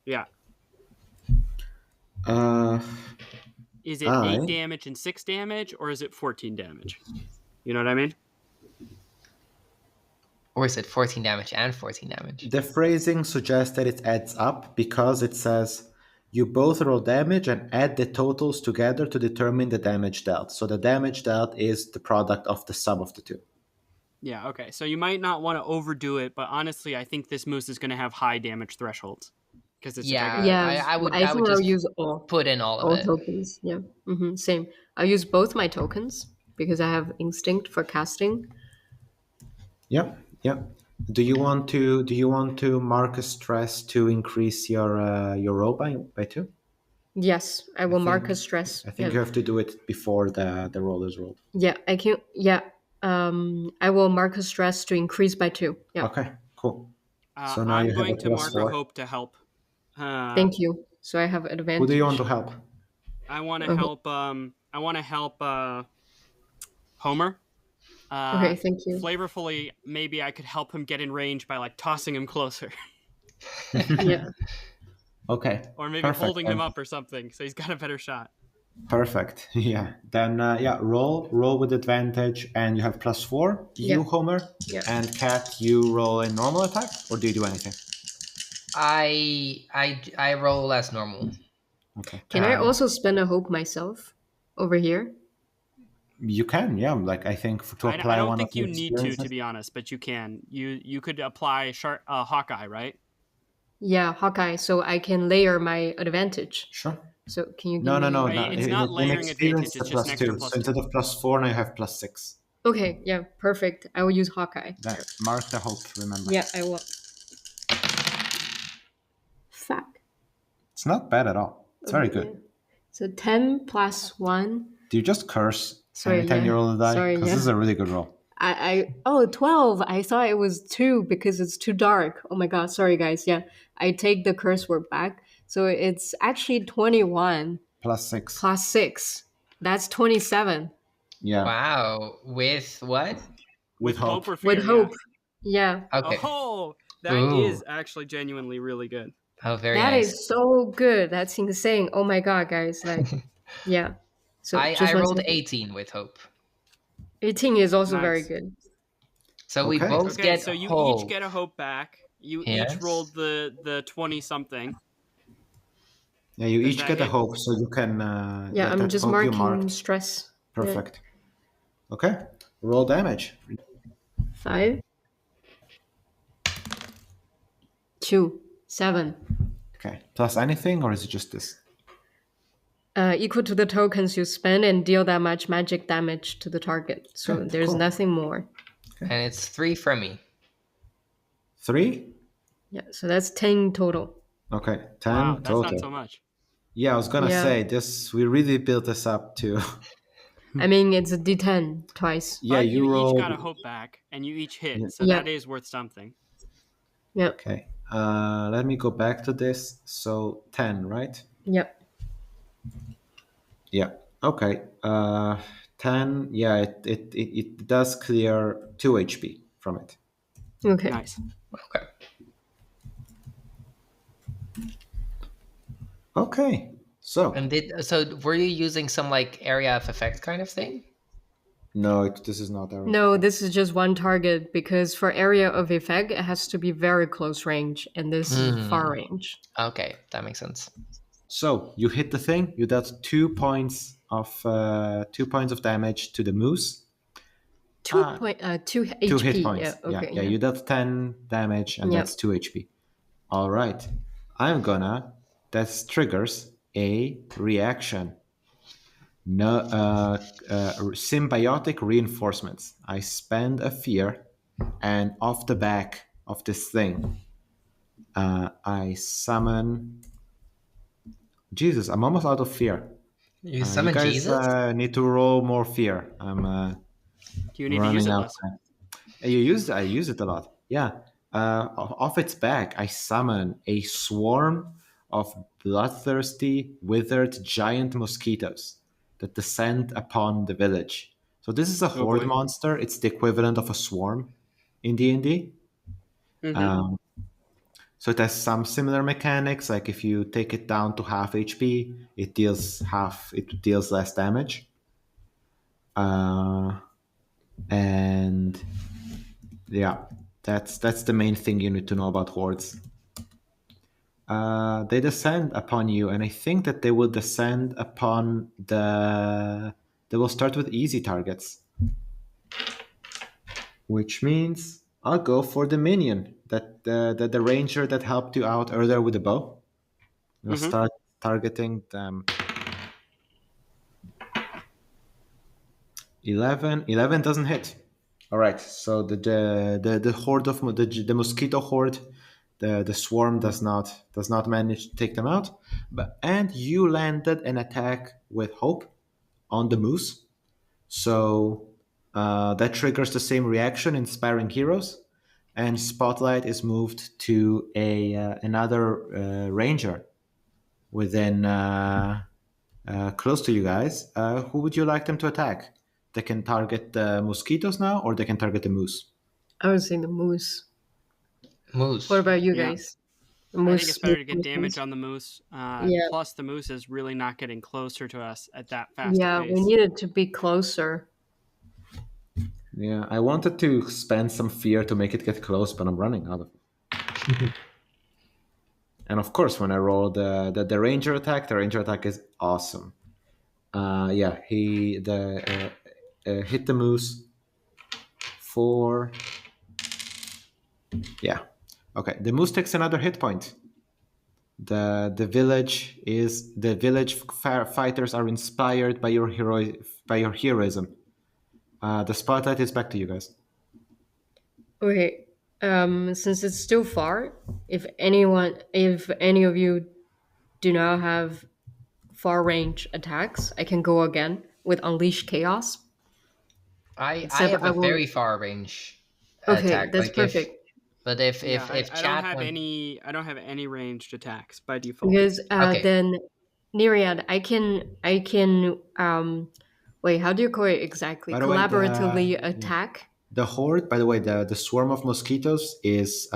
Yeah. Is it 8 damage and 6 damage, or is it 14 damage? You know what I mean? Or is it 14 damage and 14 damage? The phrasing suggests that it adds up because it says you both roll damage and add the totals together to determine the damage dealt. So the damage dealt is the product of the sum of the 2. Yeah, okay. So you might not want to overdo it, but honestly, I think this moose is going to have high damage thresholds. Because it's I would just I'll use all. Put in all of it. Tokens. Yeah. Same. I'll use both my tokens because I have instinct for casting. Yeah. Do you want to mark a stress to increase your roll by 2? Yes, I will mark a stress. I think you have to do it before the roll is rolled. Yeah, I can. Yeah. I will mark a stress to increase by 2. Yeah. Okay, cool. So now I'm you have going a to mark +4. a hope to help. Thank you. So I have advantage. Who do you want to help? I want to help. I want to help Homer. Okay, thank you. Flavorfully, maybe I could help him get in range by like tossing him closer. Yeah. Okay. Or maybe holding him up or something, so he's got a better shot. Perfect. Yeah. Then roll with advantage, and you have +4. You, Homer, and Kat, you roll a normal attack, or do you do anything? I roll as normal. Okay. Can I also spend a hope myself over here? You can, yeah. Like I think to apply I don't one think of you your need to be honest, but you can. You could apply Hawkeye, right? Yeah, Hawkeye. So I can layer my advantage. Sure. So can you give No. Right, it's not layering advantage, it's just an extra +2. So instead of +4, now you have +6. Okay, yeah, perfect. I will use Hawkeye. Then mark the hope, remember. Yeah, I will. Fuck. It's not bad at all. It's very good. So 10 + 1. Do you just curse Sorry, anytime you roll a die? Sorry, Because this is a really good roll. 12. I thought it was 2 because it's too dark. Oh my god, sorry guys. Yeah, I take the curse word back. So it's actually 21 +6. + 6. That's 27. Yeah. Wow. With what? With hope. Or fear, With hope. Yeah. Okay. Oh, that is actually genuinely really good. Oh, very That nice. is so good. That's insane. Oh my god, guys. Like, yeah. So I rolled 18 with hope. 18 is also Nice. very good. So we both get so you hope. each get a hope back. You Yes. each rolled the 20 something, Yeah, you Does each that get a hit? hope, so you can. Yeah, I'm That just hope you marking marked. stress. Yeah. Perfect. Okay, roll damage. 5, 2, 7. Okay, plus anything, or is it just this? Equal to the tokens you spend and deal that much magic damage to the target. So Okay, there's cool. nothing more. And it's 3 from me. 3. Yeah, so that's 10 total. Okay, 10 Wow, that's total. not so much. Yeah, I was gonna Yeah. say this. We really built this up to. I mean, it's a D10 twice. Yeah, But you you each got a rolled. hope back, and you each hit, Yeah. so Yeah. that is worth something. Yep. Okay. Let me go back to this. So 10, right? Yep. Yeah. Okay. 10. Yeah, it does clear 2 HP from it. Okay. Nice. Okay. Okay. So And were you using some like area of effect kind of thing? no, this is not arrow. No, this is just one target because for area of effect, it has to be very close range, and this is far range. Okay, that makes sense. So you hit the thing. You dealt 2 points of damage to the moose. 2 Ah, point, 2 HP. 2 hit points. Yeah. Okay. Yeah. You dealt 10 damage, and Yep. that's 2 HP. All right. I'm gonna. That triggers a reaction. No, symbiotic reinforcements. I spend a fear, and off the back of this thing, I summon. Jesus, I'm almost out of fear. You You summon guys Jesus? need to roll more fear. I'm You need to use running it out. less. I use it a lot. Yeah. Off its back, I summon a swarm of bloodthirsty, withered giant mosquitoes that descend upon the village. So this is a horde boy. monster. It's the equivalent of a swarm in D&D. Mm-hmm. So it has some similar mechanics. Like if you take it down to half HP, it deals less damage. And yeah, that's the main thing you need to know about hordes. They descend upon you, and I think that they will descend upon they will start with easy targets, which means I'll go for the minion, that the ranger that helped you out earlier with the bow. We'll Mm-hmm. start targeting them. 11 doesn't hit. All right, so the horde of the mosquito horde, the swarm does not manage to take them out, and you landed an attack with hope on the moose, so that triggers the same reaction, inspiring heroes, and spotlight is moved to another ranger within close to you guys. Who would you like them to attack? They can target the mosquitoes now, or they can target the moose. I would say the moose. Moose. What about you Yeah. guys? The I moose. think it's better to get damage on the moose. Yeah. Plus, the moose is really not getting closer to us at that fast Yeah, a pace. we need it to be closer. Yeah, I wanted to spend some fear to make it get close, but I'm running out of it. And of course, when I roll the ranger attack, the ranger attack is awesome. Yeah, he hit the moose for. Yeah, okay. The moose takes another hit point. The village fighters are inspired by your heroism. The spotlight is back to you guys. Okay. Since it's still far, if any of you do not have far range attacks, I can go again with Unleash Chaos. I Except have I a will- very far range Okay, attack. that's like perfect. But if Yeah, if I chat don't have went- any. I don't have any ranged attacks by default. Because Okay. then Nereid, I can wait, how do you call it exactly? By the way, Collaboratively attack. The horde, by the way, the swarm of mosquitoes is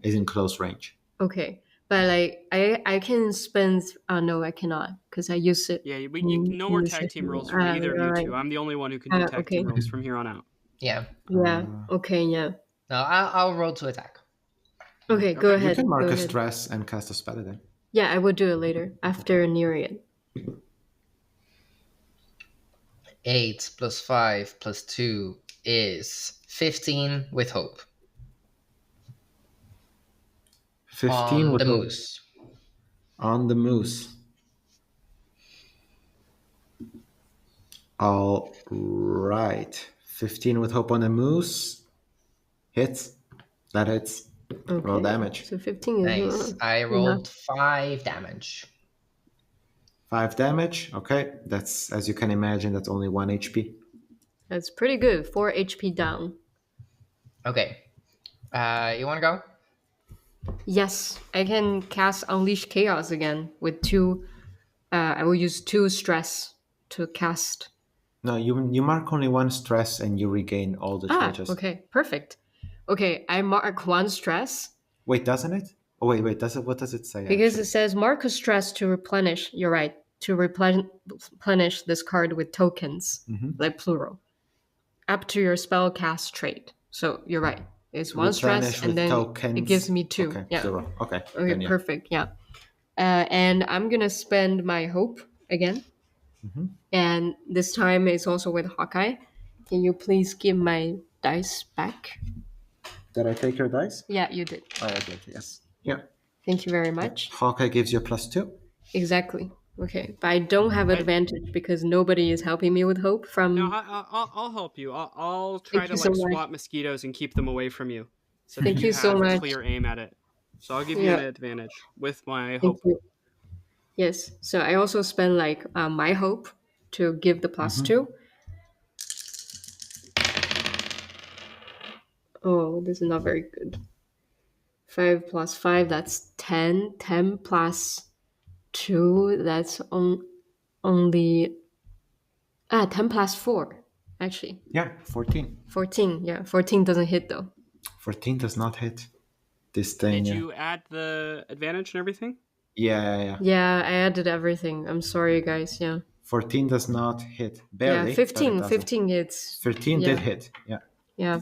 in close range. Okay. But like I can spend no, I cannot because I use it. Yeah, no more tag team rolls for either of you two. I'm the only one who can do tag okay. team rolls from here on out. yeah. Yeah. Okay. Yeah. No, I'll roll to attack. Okay. Go ahead. You can mark go a ahead. stress and cast a spell then. Yeah, I will do it later after Nereid. 8 plus 5 plus 2 is 15 with hope. 15 On with the hope. moose. On the moose. All right. 15 with hope on the moose. Hits. That hits. Okay. Roll damage. So 15 is Nice. I enough. rolled 5 damage. 5 damage. Okay. That's, as you can imagine, that's only 1 HP. That's pretty good. 4 HP down. Okay. You want to go? Yes, I can cast Unleash Chaos again with 2. I will use 2 stress to cast. No, you mark only 1 stress and you regain all the charges. Okay, perfect. Okay, I mark 1 stress. Wait, doesn't it? Oh, wait. Does it? What does it say? Because actually? it says mark a stress to replenish. You're right. To replenish this card with tokens, like plural, up to your spell cast trait. So you're right. It's 1 Replenish stress, with and then tokens. it gives me 2. Okay, Yeah. 0. Okay. Okay, then, yeah. perfect. Yeah. And I'm gonna spend my hope again. And this time it's also with Hawkeye. Can you please give my dice back? Did I take your dice? Yeah, you did. Oh, I did. Yes. Yeah. Thank you very much. Hawkeye gives you a +2. Exactly. Okay, but I don't have advantage because nobody is helping me with hope from. No, I'll help you. I'll try Thank to you so much. swat mosquitoes and keep them away from you, so Thank that you you so have much. clear aim at it. So I'll give you Yeah. an advantage with my Thank hope. you. Yes. So I also spend like my hope to give the +2. Oh, this is not very good. 5 plus 5, that's 10. 10 plus 2, that's only 10 plus 4, actually. Yeah, 14. 14, yeah. 14 doesn't hit though. 14 does not hit this thing. Did yeah. you add the advantage and everything? Yeah. Yeah, I added everything. I'm sorry, guys. Yeah. 14 does not hit. Barely. Yeah, 15. but it doesn't. 15 hits. 13 Yeah. did hit. Yeah. Yeah,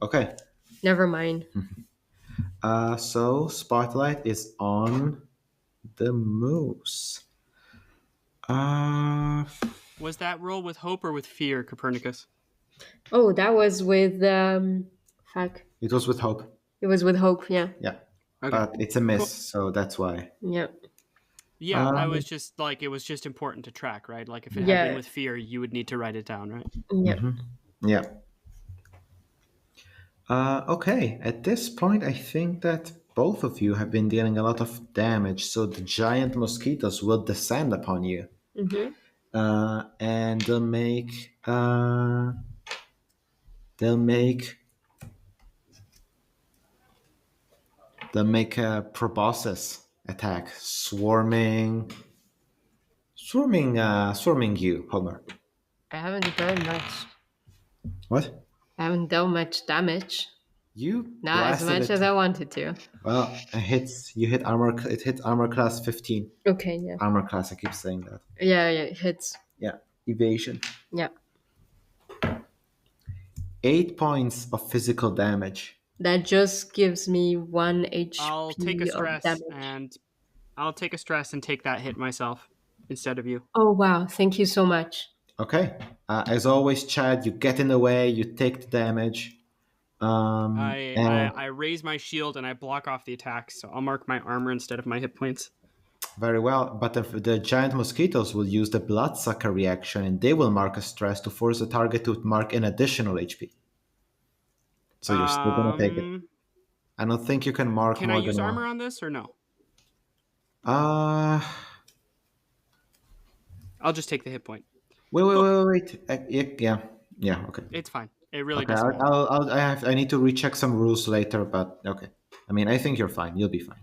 Okay. never mind. So Spotlight is on the moose. Was that roll with hope or with fear, Copernicus? Oh, that was with fuck. It was with hope. It was with hope. Yeah. Yeah. Okay. But it's a miss, Cool. so that's why. Yeah. Yeah, I was just like, it was just important to track, right? Like if it had Yeah. been with fear, you would need to write it down, right? Yeah. Yeah. Okay, at this point, I think that both of you have been dealing a lot of damage, so the giant mosquitoes will descend upon you. And they'll make a proboscis attack, swarming you, Homer. I haven't done much. What? I haven't done much damage. You Not as blasted much it. as I wanted to. Well, you hit armor. It hit armor class 15. Okay. Yeah. Armor class. I keep saying that. Yeah. Yeah. It hits. Yeah. Evasion. Yeah. 8 points of physical damage. That just gives me 1 HP I'll take a of stress damage. and take that hit myself instead of you. Oh wow! Thank you so much. Okay. As always, Chad, you get in the way. You take the damage. I raise my shield and I block off the attack, so I'll mark my armor instead of my hit points. Very well, but the giant mosquitoes will use the bloodsucker reaction, and they will mark a stress to force the target to mark an additional HP. So you're still gonna take it. I don't think you can mark Can more I than use one. armor on this or no? Uh, I'll just take the hit point. wait. Yeah. Okay. It's fine. It really Okay, doesn't matter. I need to recheck some rules later, but okay. I mean, I think you're fine. You'll be fine.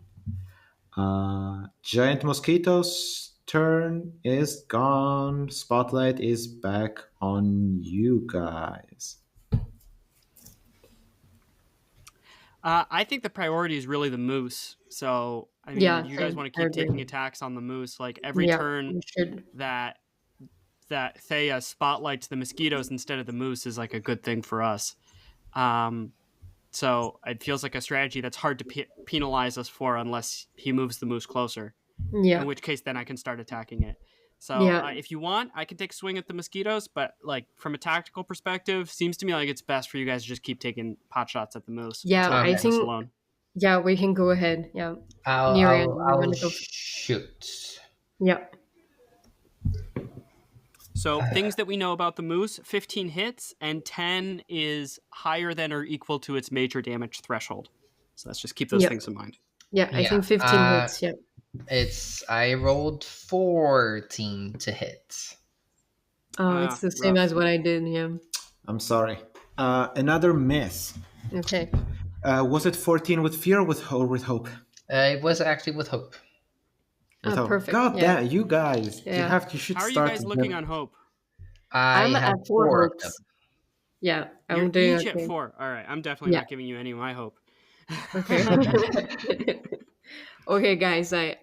Giant mosquitoes' turn is gone. Spotlight is back on you guys. I think the priority is really the moose. So I mean, Yeah, you guys same. want to I keep agree. taking attacks on the moose. Like every Yeah, turn you should. that Thea spotlights the mosquitoes instead of the moose is like a good thing for us. So it feels like a strategy that's hard to penalize us for unless he moves the moose closer. Yeah. in which case then I can start attacking it. So Yeah. if you want, I can take a swing at the mosquitoes, but like from a tactical perspective, seems to me like it's best for you guys to just keep taking pot shots at the moose Yeah, until it Okay. leaves I us think alone. yeah, we can go ahead. Yeah. I'll Nerian, I'll, you I'll wanna go shoot. Yeah. So things that we know about the moose: 15 hits, and 10 is higher than or equal to its major damage threshold. So let's just keep those Yep. things in mind. Yeah, I Yeah. think 15 hits, yeah. I rolled 14 to hit. Oh, it's the same rough. as what I did, yeah. I'm sorry. Another miss. Okay. Was it 14 with fear or with hope? It was actually with hope. With hope. Perfect. God yeah. damn, you guys. Yeah. You should How are you start. guys looking on hope? I I'm have at 4 4 of them. hopes. Yeah, You're I'm doing each okay. at 4. All right, I'm definitely Yeah. not giving you any of my hope. Okay. Okay, guys. I'm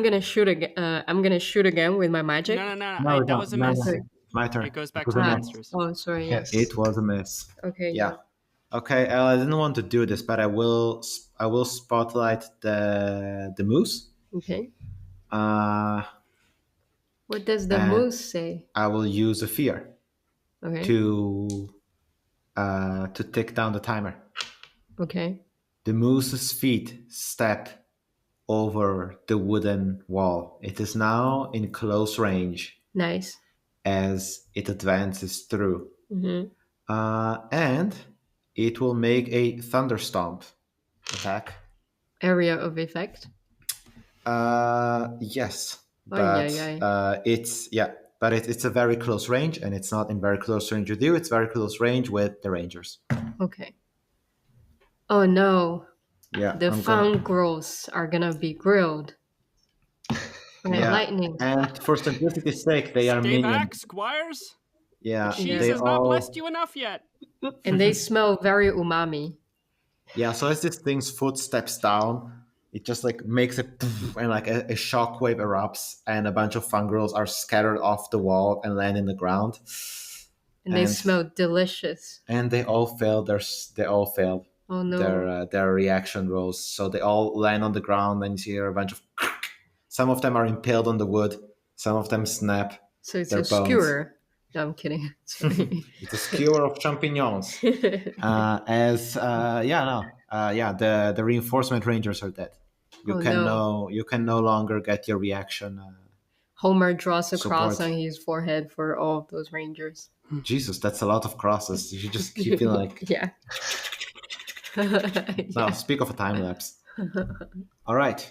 gonna shoot again. I'm gonna shoot again with my magic. No. That was a miss. Okay. My turn. It goes back was to a the miss. monsters. Oh, sorry. Yes. It was a miss. Okay. Yeah. Okay, I didn't want to do this, but I will spotlight the moose. Okay. Uh, What does the And- moose say? I will use a fear Okay. to tick down the timer. Okay. The moose's feet step over the wooden wall. It is now in close range Nice. as it advances through. Mm-hmm. And it will make a thunderstomp attack. Area of effect. Yes, Ay, but ay, ay. it's a very close range, and it's not in very close range with you. It's very close range with the rangers. Okay. Oh no. Yeah, The I'm fun girls are gonna be grilled. By Yeah, lightning. and for simplicity's sake, they are Stay minions. back, squires. Yeah, Cheese they has not all. blessed you enough yet. And they smell very umami. Yeah, so as this thing's foot steps down, it just like makes a poof, and like a shockwave erupts, and a bunch of fungirls are scattered off the wall and land in the ground. And they smell delicious. And they all failed. They all failed Oh no. their reaction rolls. So they all land on the ground, and you hear a bunch of. Some of them are impaled on the wood. Some of them snap. So it's their a bones. skewer. No, I'm kidding. Sorry. It's a skewer of champignons. The reinforcement rangers are dead. You can no longer get your reaction. Homer draws a cross Support. on his forehead for all of those rangers. Jesus, that's a lot of crosses. You should just keep it like. Yeah. Now, speak of a time lapse. All right,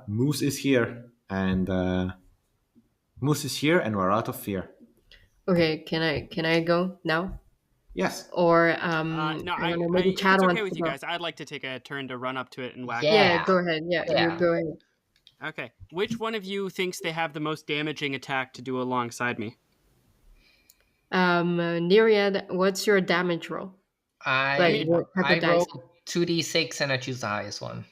Moose is here, and we're out of fear. Okay, can I go now? Yes. Or No, I don't know, if maybe it's Chad okay wants with to you go. guys, I'd like to take a turn to run up to it and whack Yeah, go ahead. Yeah, Yeah. you go ahead. it. Okay. Which one of you thinks they have the most damaging attack to do alongside me? Nereid, what's your damage roll? I what type of dice? rolled 2d6 and I choose the highest one.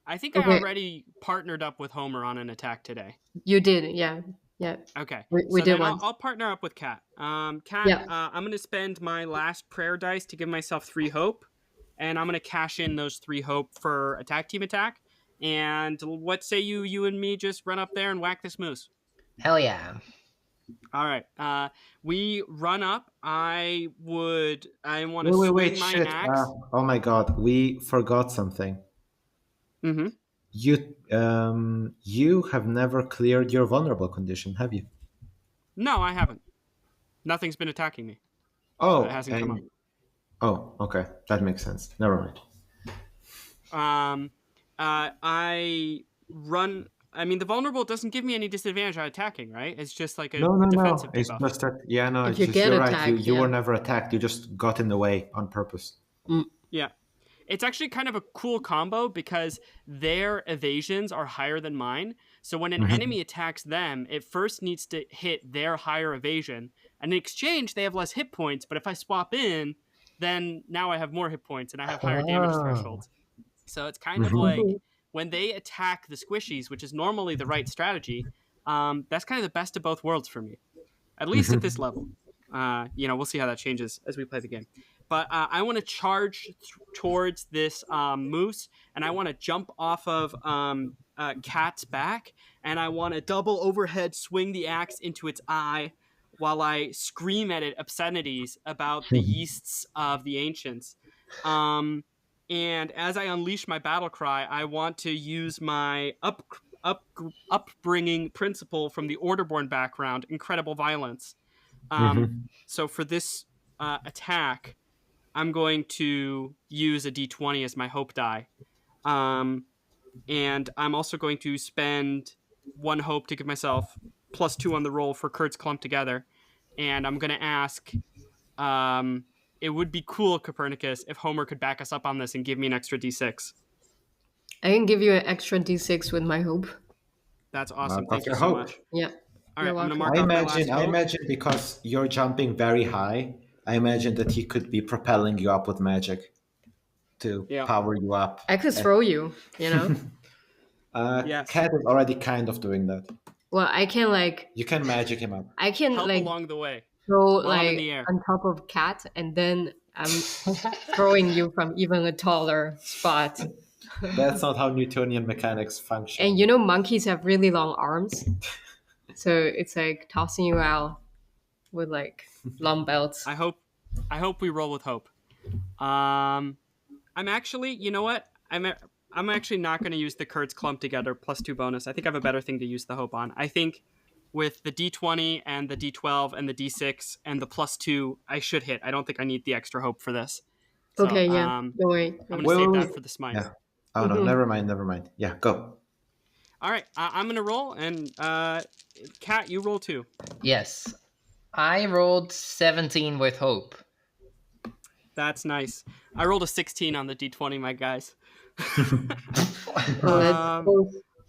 I think Okay. I already partnered up with Homer on an attack today. You did, yeah. Okay. We so did then once. I'll partner up with Kat. Kat, Yeah. I'm going to spend my last prayer dice to give myself 3 hope, and I'm going to cash in those 3 hope for attack team attack. And what say you and me just run up there and whack this moose? Hell yeah. All right. We run up. I want to Wait, swing my shit. axe. Oh my god, we forgot something. Mm-hmm. You have never cleared your vulnerable condition, have you? No, I haven't. Nothing's been attacking me. Oh, It hasn't come up. Oh, okay, that makes sense. Never mind. I run. I mean, the vulnerable doesn't give me any disadvantage on attacking, right? It's just like a No. defensive It's debuff. just that. Yeah, no. If It's you just get you're right. attacked, You yeah. were never attacked. You just got in the way on purpose. Yeah. It's actually kind of a cool combo because their evasions are higher than mine. So when an enemy attacks them, it first needs to hit their higher evasion. And in exchange, they have less hit points. But if I swap in, then now I have more hit points and I have higher damage thresholds. So it's kind of like when they attack the squishies, which is normally the right strategy, that's kind of the best of both worlds for me, at least at this level. We'll see how that changes as we play the game. But I want to charge towards this moose, and I want to jump off of Cat's back, and I want to double overhead swing the axe into its eye while I scream at it obscenities about the yeasts of the ancients. And as I unleash my battle cry, I want to use my upbringing principle from the Orderborn background, incredible violence. So for this attack, I'm going to use a d20 as my hope die. And I'm also going to spend 1 hope to give myself +2 on the roll for Kurt's clump together. And I'm going to ask, it would be cool, Copernicus, if Homer could back us up on this and give me an extra d6. I can give you an extra d6 with my hope. That's awesome. Thank you Dr. so Hope. much. Yeah. All right, I'm going to welcome. mark I off my last imagine, hope. because you're jumping very high, I imagine that he could be propelling you up with magic to Yeah. power you up. I could throw you, you know? Yes. Cat is already kind of doing that. Well, I can like, You can magic him up. I can Help like along the way. throw while I'm in like the air. on top of Cat, and then I'm throwing you from even a taller spot. That's not how Newtonian mechanics function. And you know, monkeys have really long arms, so it's like tossing you out with like long belts. I hope we roll with hope. I'm actually, you know what? I'm actually not going to use the Kurt's clump together +2 bonus. I think I have a better thing to use the hope on. I think with the d20 and the d12 and the d6 and the +2, I should hit. I don't think I need the extra hope for this. So, Okay, yeah. Don't worry. I'm going to save that for the smite. Yeah. Oh, no, never mind. Yeah, go. All right, I'm going to roll, and Kat, you roll too. Yes. I rolled 17 with hope. That's nice. I rolled a 16 on the d20, my guys.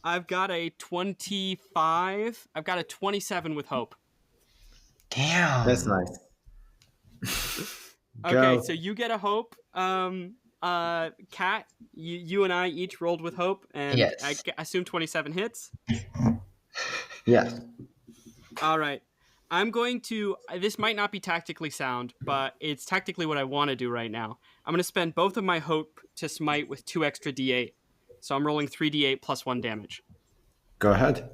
I've got a 25. I've got a 27 with hope. Damn. That's nice. Okay, so you get a hope. Kat, you and I each rolled with hope, and Yes. I assume 27 hits. Yes. All right. I'm going to. This might not be tactically sound, but it's tactically what I want to do right now. I'm going to spend both of my hope to smite with 2 extra d8. So I'm rolling 3d8 plus 1 damage. Go ahead.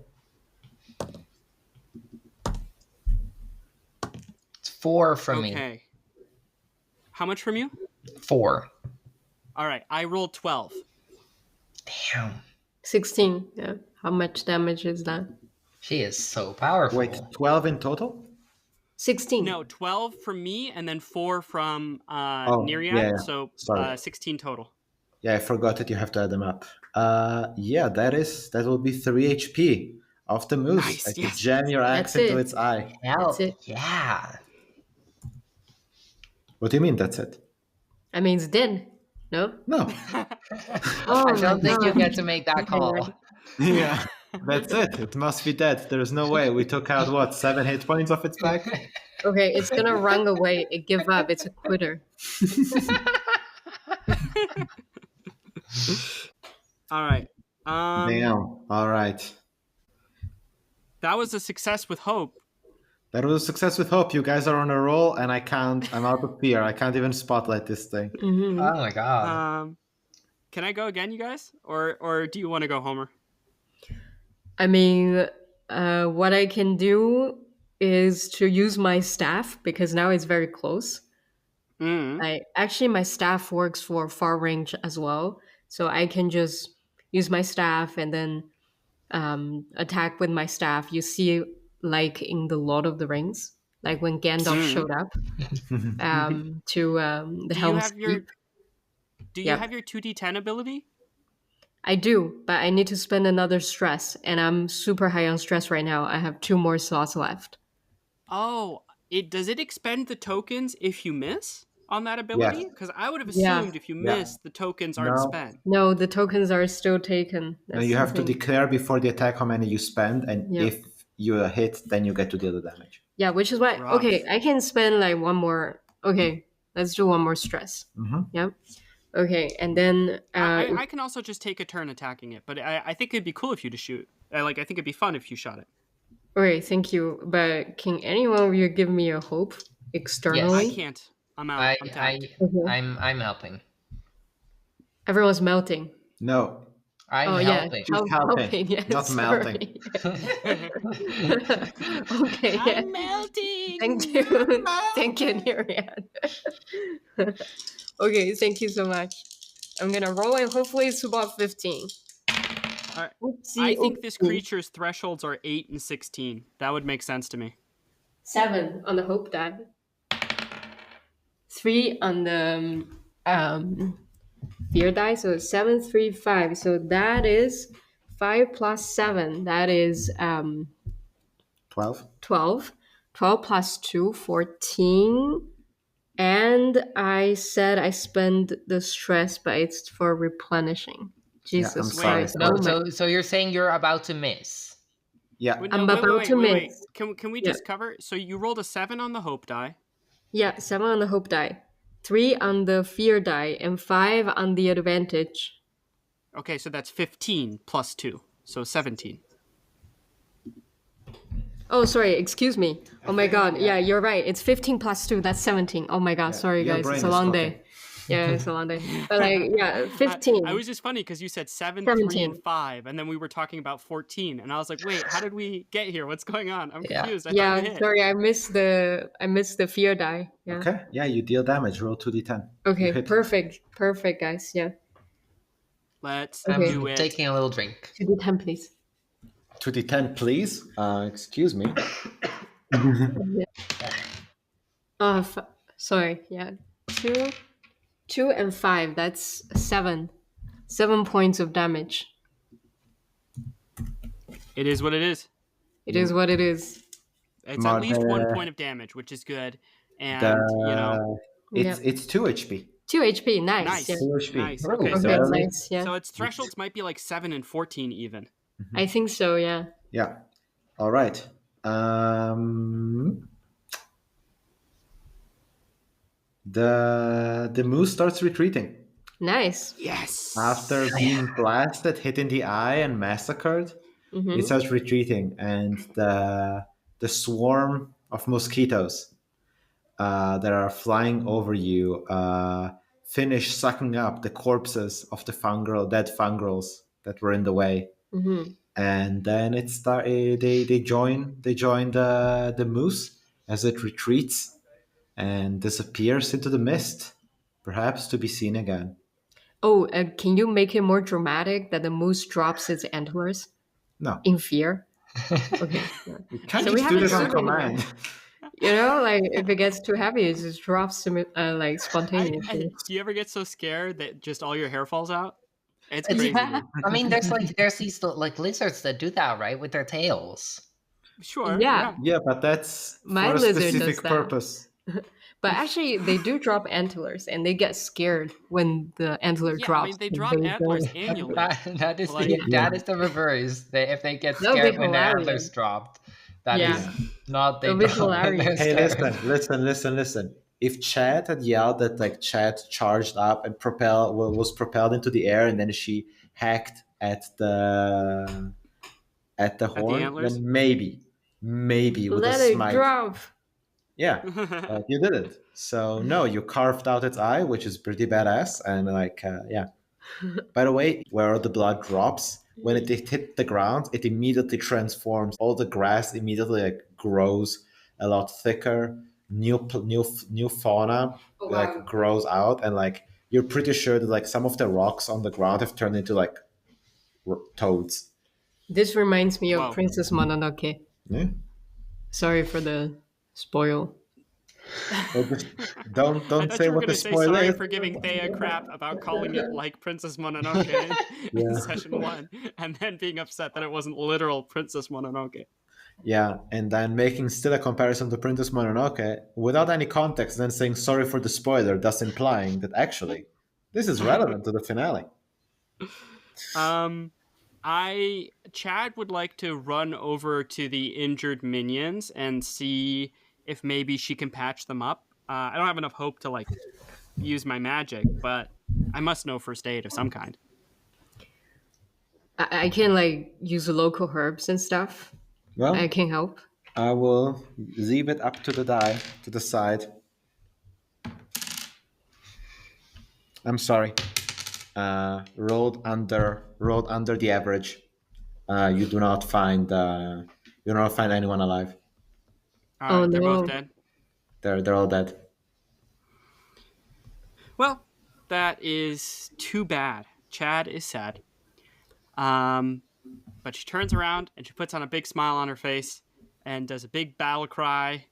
It's 4 from me. Okay. How much from you? 4. All right. I rolled 12. Damn. 16. Yeah. How much damage is that? She is so powerful. Wait, 12 in total? 16. No, 12 from me, and then 4 from Nereid. yeah. So Sorry. 16 total. Yeah, I forgot that you have to add them up. Yeah, that will be 3 HP of the moose. Nice, I yes. could jam your axe That's into it. its eye. Hell, That's it. yeah. What do you mean that's it? I mean, it's dead. No? No. Oh, I don't my think you God. get to make that call. Yeah, that's it. It must be dead. There's no way. We took out, what, 7 hit points off its back? Okay, it's gonna run away. It give up. It's a quitter. All right. Damn. All right. That was a success with hope. That was a success with hope. You guys are on a roll, and I'm out of fear. I can't even spotlight this thing. Mhm. Oh my god. Can I go again, you guys? Or do you want to go, Homer? I mean, what I can do is to use my staff because now it's very close. My staff works for far range as well, so I can just use my staff and then attack with my staff. You see, like in the Lord of the Rings, like when Gandalf showed up to the Helm's Deep. Do you have your 2d10 ability? I do, but I need to spend another stress, and I'm super high on stress right now. I have 2 more slots left. Oh, does it expend the tokens if you miss on that ability? Yes. Because I would have Yeah. assumed if you miss, the tokens aren't No. spent. No, the tokens are still taken. No, you have to declare before the attack how many you spend, and Yeah. if you hit, then you get to deal the damage. Yeah, which is why. Rough. Okay, I can spend like 1 more. Okay, let's do 1 more stress. Mhm. Yeah. Okay, and then I can also just take a turn attacking it, but I think it'd be cool if you to shoot. I think it'd be fun if you shot it. okay, thank you. But can anyone of you give me a hope externally? I can't. I'm out. I I'm I tapped. Okay. I'm helping. Everyone's melting. No, I'm Oh yeah, helping. she's helping, helping. Yeah, not melting. sorry. Okay. Yeah. I'm melting. Thank you. Thank you, Nirian. Okay, thank you so much. I'm gonna roll and hopefully it's above 15. All right. Oopsie, I think this oopsie. creature's thresholds are 8 and 16. That would make sense to me. 7 on the hope die. 3 on the fear die. So 7, 3, 5. So that is 5 plus 7. That is 12. 12. 12 plus 2, 14. And I said I spend the stress, but it's for replenishing. Jesus I'm sorry. Christ. No, Oh my. so you're saying you're about to miss. Yeah, Wait, I'm no, about to miss. Can we Yeah. just cover? So you rolled a 7 on the hope die. Yeah, 7 on the hope die. 3 on the fear die. And 5 on the advantage. Okay, so that's 15 plus 2. So 17. Oh, sorry. Excuse me. Oh my think, god. yeah. Yeah, you're right. It's 15 plus 2. That's 17. Oh my god. Yeah, Sorry, your guys. brain It's a is long cooking. day. Yeah, it's a long day. But like, yeah, 15. I was just funny because you said 7, 3, 17. and 5, and then we were talking about 14, and I was like, wait, how did we get here? What's going on? I'm Yeah. confused. I thought we Yeah, hit. sorry. I missed the fear die. Yeah. Okay, yeah, you deal damage. Roll 2d10. Okay, You hit. perfect. Perfect, guys. Yeah. Let's Okay. do I'm it. taking a little drink. 2d10, please. 2d10, please. Excuse me. Sorry. Yeah. 2 and 5. That's 7. 7 points of damage. It is what it is. It is what it is. It's at least 1 Mother- point of damage, which is good. The, And, you know, it's 2 HP. 2 HP. Nice. nice. Yeah. 2 HP. Nice. Oh, Okay, Okay, so, nice. Yeah. so its thresholds might be like 7 and 14 even. I think so. Yeah. Yeah. All right. The moose starts retreating Nice. Yes. after being blasted, hit in the eye, and massacred. It starts retreating, and the swarm of mosquitoes that are flying over you finish sucking up the corpses of the dead fungrels that were in the way. And then they join the moose as it retreats and disappears into the mist, perhaps to be seen again. Oh, can you make it more dramatic that the moose drops its antlers No, in fear? Okay. Yeah. you can't So we just do haven't this on seen anyone. command. You know, like if it gets too heavy, it just drops like spontaneously. Do you ever get so scared that just all your hair falls out? It's It's- crazy. Yeah. I mean, there's these like lizards that do that, right, with their tails. Sure. Yeah. Yeah, but that's My for a lizard does specific that. purpose. But actually, they do drop antlers, and they get scared when the antler Yeah, drops. I mean, they and drop don't- antlers annually. That is Like- that is the reverse. If they get That would be scared when their hilarious. antlers dropped, that is Yeah. not they That would be drop when hilarious. they're Hey, scared. listen. If Chad had yelled that like Chad charged up and was propelled into the air, and then she hacked at the horn, antlers? then maybe with Let a it smite. drop. Yeah, but you didn't. So no, you carved out its eye, which is pretty badass. And like, yeah. By the way, where the blood drops, when it hit the ground, it immediately transforms. All the grass immediately like grows a lot thicker. New fauna Oh, wow. like grows out, and like you're pretty sure that like some of the rocks on the ground have turned into like toads. This reminds me of Wow. Princess Mononoke. Yeah. Sorry for the spoil. Or just I don't thought say you were what going the to say spoiler sorry is. for giving Thea crap about calling it like Princess Mononoke in session 1, and then being upset that it wasn't literal Princess Mononoke. Yeah, and then making still a comparison to Princess Mononoke without any context, then saying sorry for the spoiler, thus implying that actually this is relevant to the finale. Chad would like to run over to the injured minions and see if maybe she can patch them up. I don't have enough hope to like use my magic, but I must know first aid of some kind. I can like use local herbs and stuff. Well, I can help. I will leave it up to the die, to the side. I'm sorry. Rolled under the average. You do not find anyone alive. All Oh right, they're both no. dead. They're all dead. Well, that is too bad. Chad is sad. Um, but she turns around and she puts on a big smile on her face and does a big battle cry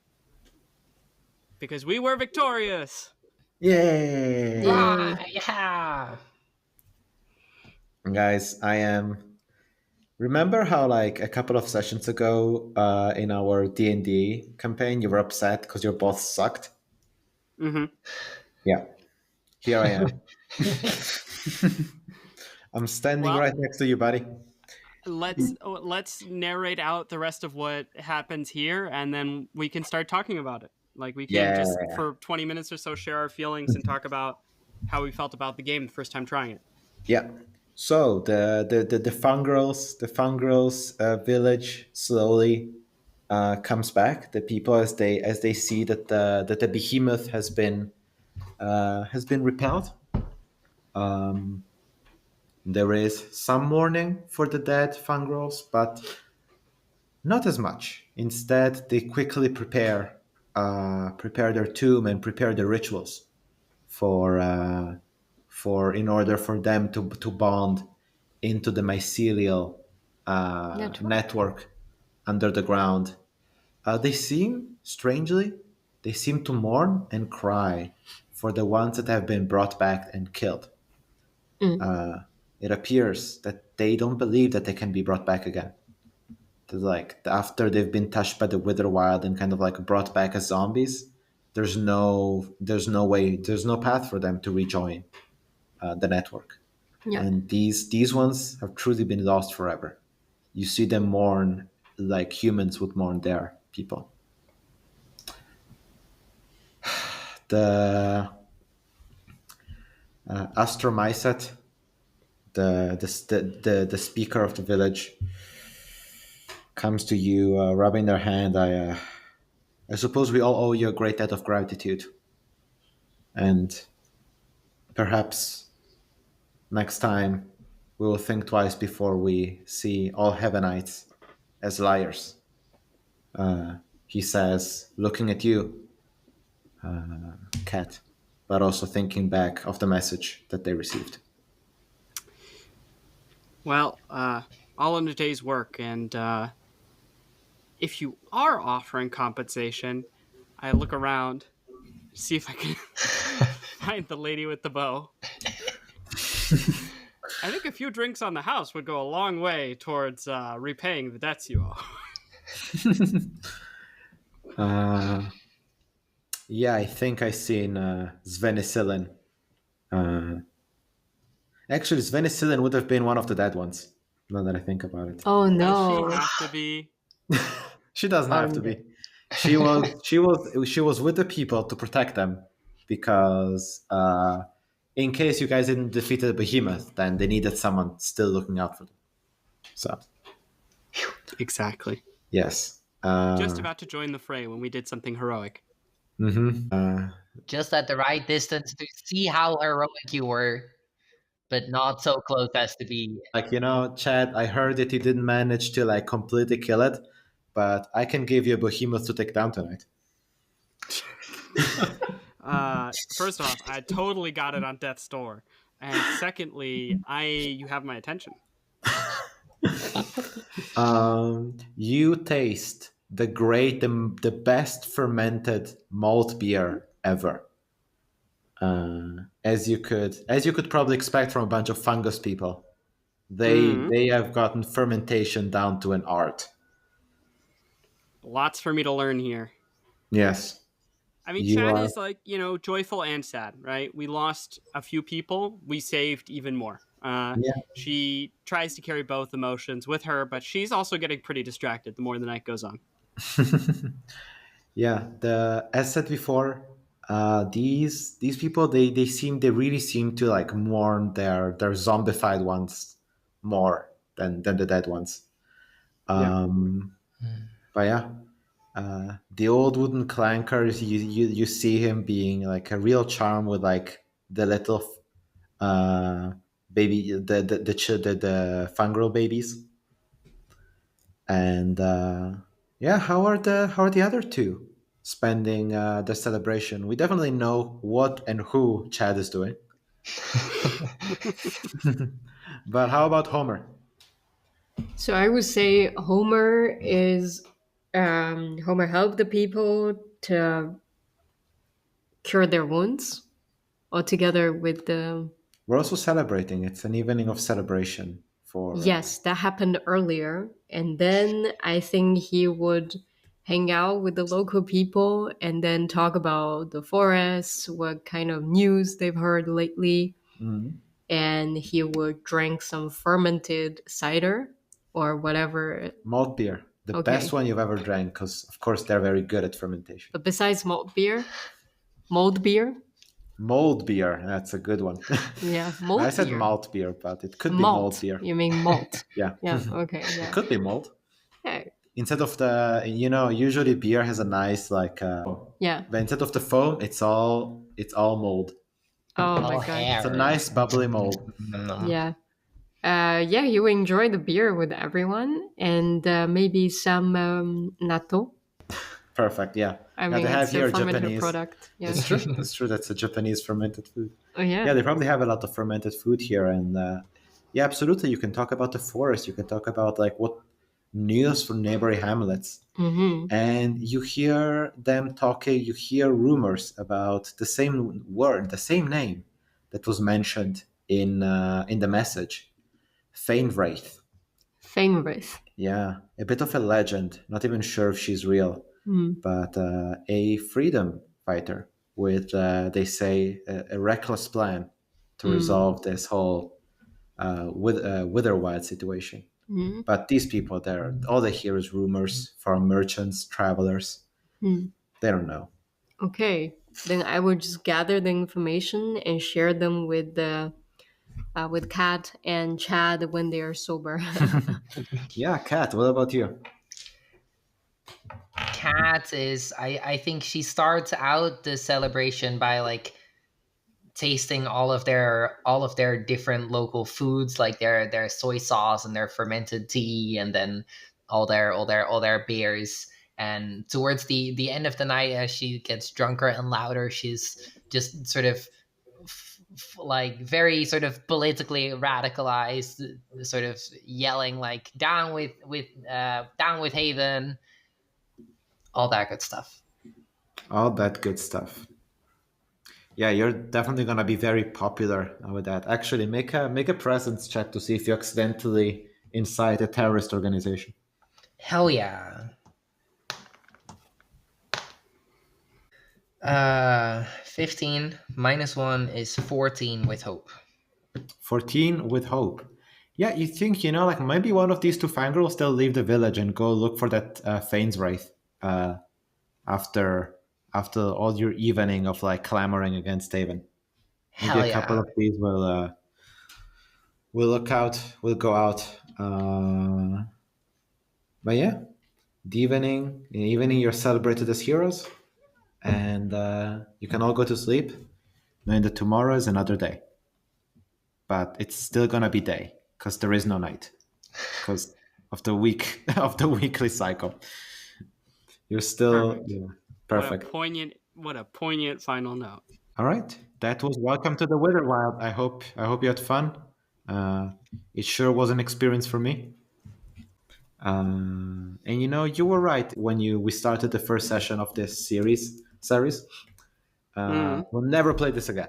because we were victorious. Yay! Yay. Right, yeah. Guys, I am. Remember how like a couple of sessions ago in our D&D campaign you were upset because your boss sucked? Mm-hmm. Yeah. Here I am. I'm standing Well, right next to you, buddy. let's narrate out the rest of what happens here, and then we can start talking about it. Like we can Yeah. just for 20 minutes or so share our feelings and talk about how we felt about the game the first time trying it. Yeah. So the Fungirls village slowly comes back. The people as they see that the behemoth has been repelled. There is some mourning for the dead Fungirls, but not as much. Instead, they quickly prepare their tomb and prepare the rituals for in order for them to bond into the mycelial network under the ground. They seem to mourn and cry for the ones that have been brought back and killed. It appears that they don't believe that they can be brought back again. Like after they've been touched by the Witherwild and kind of like brought back as zombies, there's no path for them to rejoin the network. Yeah. And these ones have truly been lost forever. You see them mourn like humans would mourn their people. The Astromycet, the speaker of the village, comes to you, rubbing their hand. I suppose we all owe you a great debt of gratitude, and perhaps next time we will think twice before we see all Heavenites as liars. He says, looking at you, Cat, but also thinking back of the message that they received. Well, all in a day's work, and if you are offering compensation, I look around, see if I can find the lady with the bow. I think a few drinks on the house would go a long way towards repaying the debts you owe. Yeah, I think I seen Svenicillin. Actually, Svenicillin would have been one of the dead ones. Now that I think about it, Oh Does she no. have to be? she doesn't Oh have to no. be. She was with the people to protect them because in case you guys didn't defeat the behemoth, then they needed someone still looking out for them. So Exactly. yes, Just about to join the fray when we did something heroic. Just at the right distance to see how heroic you were, but not so close as to be. like Chad, I heard that you didn't manage to like completely kill it, but I can give you a behemoth to take down tonight. First off, I totally got it on death's door, and secondly, you have my attention. You taste the best fermented malt beer ever. As you could probably expect from a bunch of fungus people, they have gotten fermentation down to an art. Lots for me to learn here. Yes. I mean, You Chad are- is like, joyful and sad, right? We lost a few people. We saved even more. Yeah. She tries to carry both emotions with her, but she's also getting pretty distracted the more the night goes on. Yeah. As said before, these people they really seem to like mourn their zombified ones more than the dead ones. But yeah, the old wooden clanker, you see him being like a real charm with like the little baby the fangirl babies. And yeah, how are the other two spending the celebration? We definitely know what and who Chad is doing, but how about Homer? So I would say Homer helped the people to cure their wounds, all together with the We're also celebrating. It's an evening of celebration for. yes, that happened earlier. And then I think he would hang out with the local people and then talk about the forest, what kind of news they've heard lately. Mhm. And he would drink some fermented cider or whatever. Malt beer, the Okay. best one you've ever drank, because of course they're very good at fermentation. But besides mold beer, Mold beer, that's a good one. yeah, mold I said beer. malt beer, but it could be mold beer. You mean malt? Yeah, Yeah. Okay. it Yeah. could be mold. Yeah. Instead of the, usually beer has a nice like, Yeah. but instead of the foam, it's all mold. Oh All my god. It's a hair. nice bubbly mold. Yeah. Yeah, you enjoy the beer with everyone and maybe some natto. Perfect. Yeah. I Yeah, mean, they have it's a here fermented Japanese. product. Yeah. That's true. That's true. That's a Japanese fermented food. Oh, yeah. Yeah, they probably have a lot of fermented food here, and yeah, absolutely. You can talk about the forest. You can talk about like what news from neighboring hamlets, Mm-hmm. and you hear them talking. You hear rumors about the same word, the same name that was mentioned in the message, Fainwraith. Favorite. Yeah, a bit of a legend. Not even sure if she's real, but a freedom fighter with, they say, a reckless plan to resolve this whole Witherwild situation. Mm-hmm. But these people, there, all they hear is rumors from merchants, travelers. They don't know. Okay. Then I will just gather the information and share them with Kat and Chad when they are sober. Yeah, Kat, what about you? Kat is I think she starts out the celebration by like tasting all of their different local foods, like their soy sauce and their fermented tea, and then all their beers. And towards the end of the night, as she gets drunker and louder, she's just sort of like very sort of politically radicalized, sort of yelling like down with Haven, all that good stuff. All that good stuff. Yeah, you're definitely gonna be very popular with that. Actually, make a presence check to see if you accidentally incite a terrorist organization. Hell yeah. 15 minus 1 is 14 with hope. 14 with hope. Yeah, you think, like maybe one of these two fangirls still leave the village and go look for that Fane's Wraith after all your evening of like clamoring against Taven. Maybe Hell a couple yeah. of these will go out. But yeah, the evening you're celebrated as heroes, and you can all go to sleep, knowing that tomorrow is another day. But it's still gonna be day because there is no night because of the weekly cycle. You're still perfect. What a poignant final note. All right, that was Welcome to the Witherwild. I hope you had fun. It sure was an experience for me. And you were right when we started the first session of this series. We'll never play this again.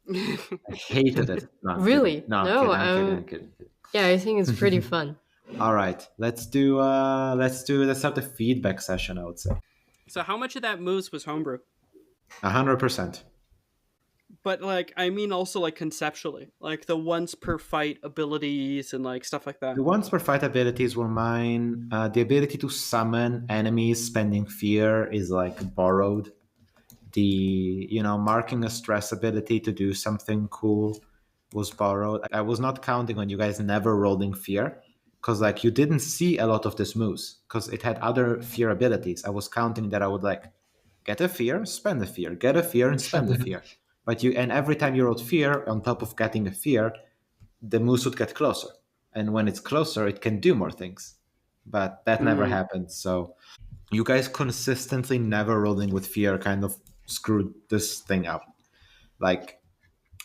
I hated it. No, I'm Really? kidding. No, No, I'm kidding. Yeah, I think it's pretty fun. All right, let's start the feedback session. I would say So how much of that moves was homebrew? 100%. But like, I mean, also like conceptually, like the once per fight abilities and like stuff like that. The once per fight abilities were mine. The ability to summon enemies spending fear is like borrowed. The marking a stress ability to do something cool was borrowed. I was not counting on you guys never rolling fear because like you didn't see a lot of this moves because it had other fear abilities. I was counting that I would like get a fear, spend a fear, get a fear, and spend a fear. But and every time you rolled fear, on top of getting a fear, the moose would get closer. And when it's closer, it can do more things. But that never Mm. happened. So you guys consistently never rolling with fear kind of screwed this thing up. Like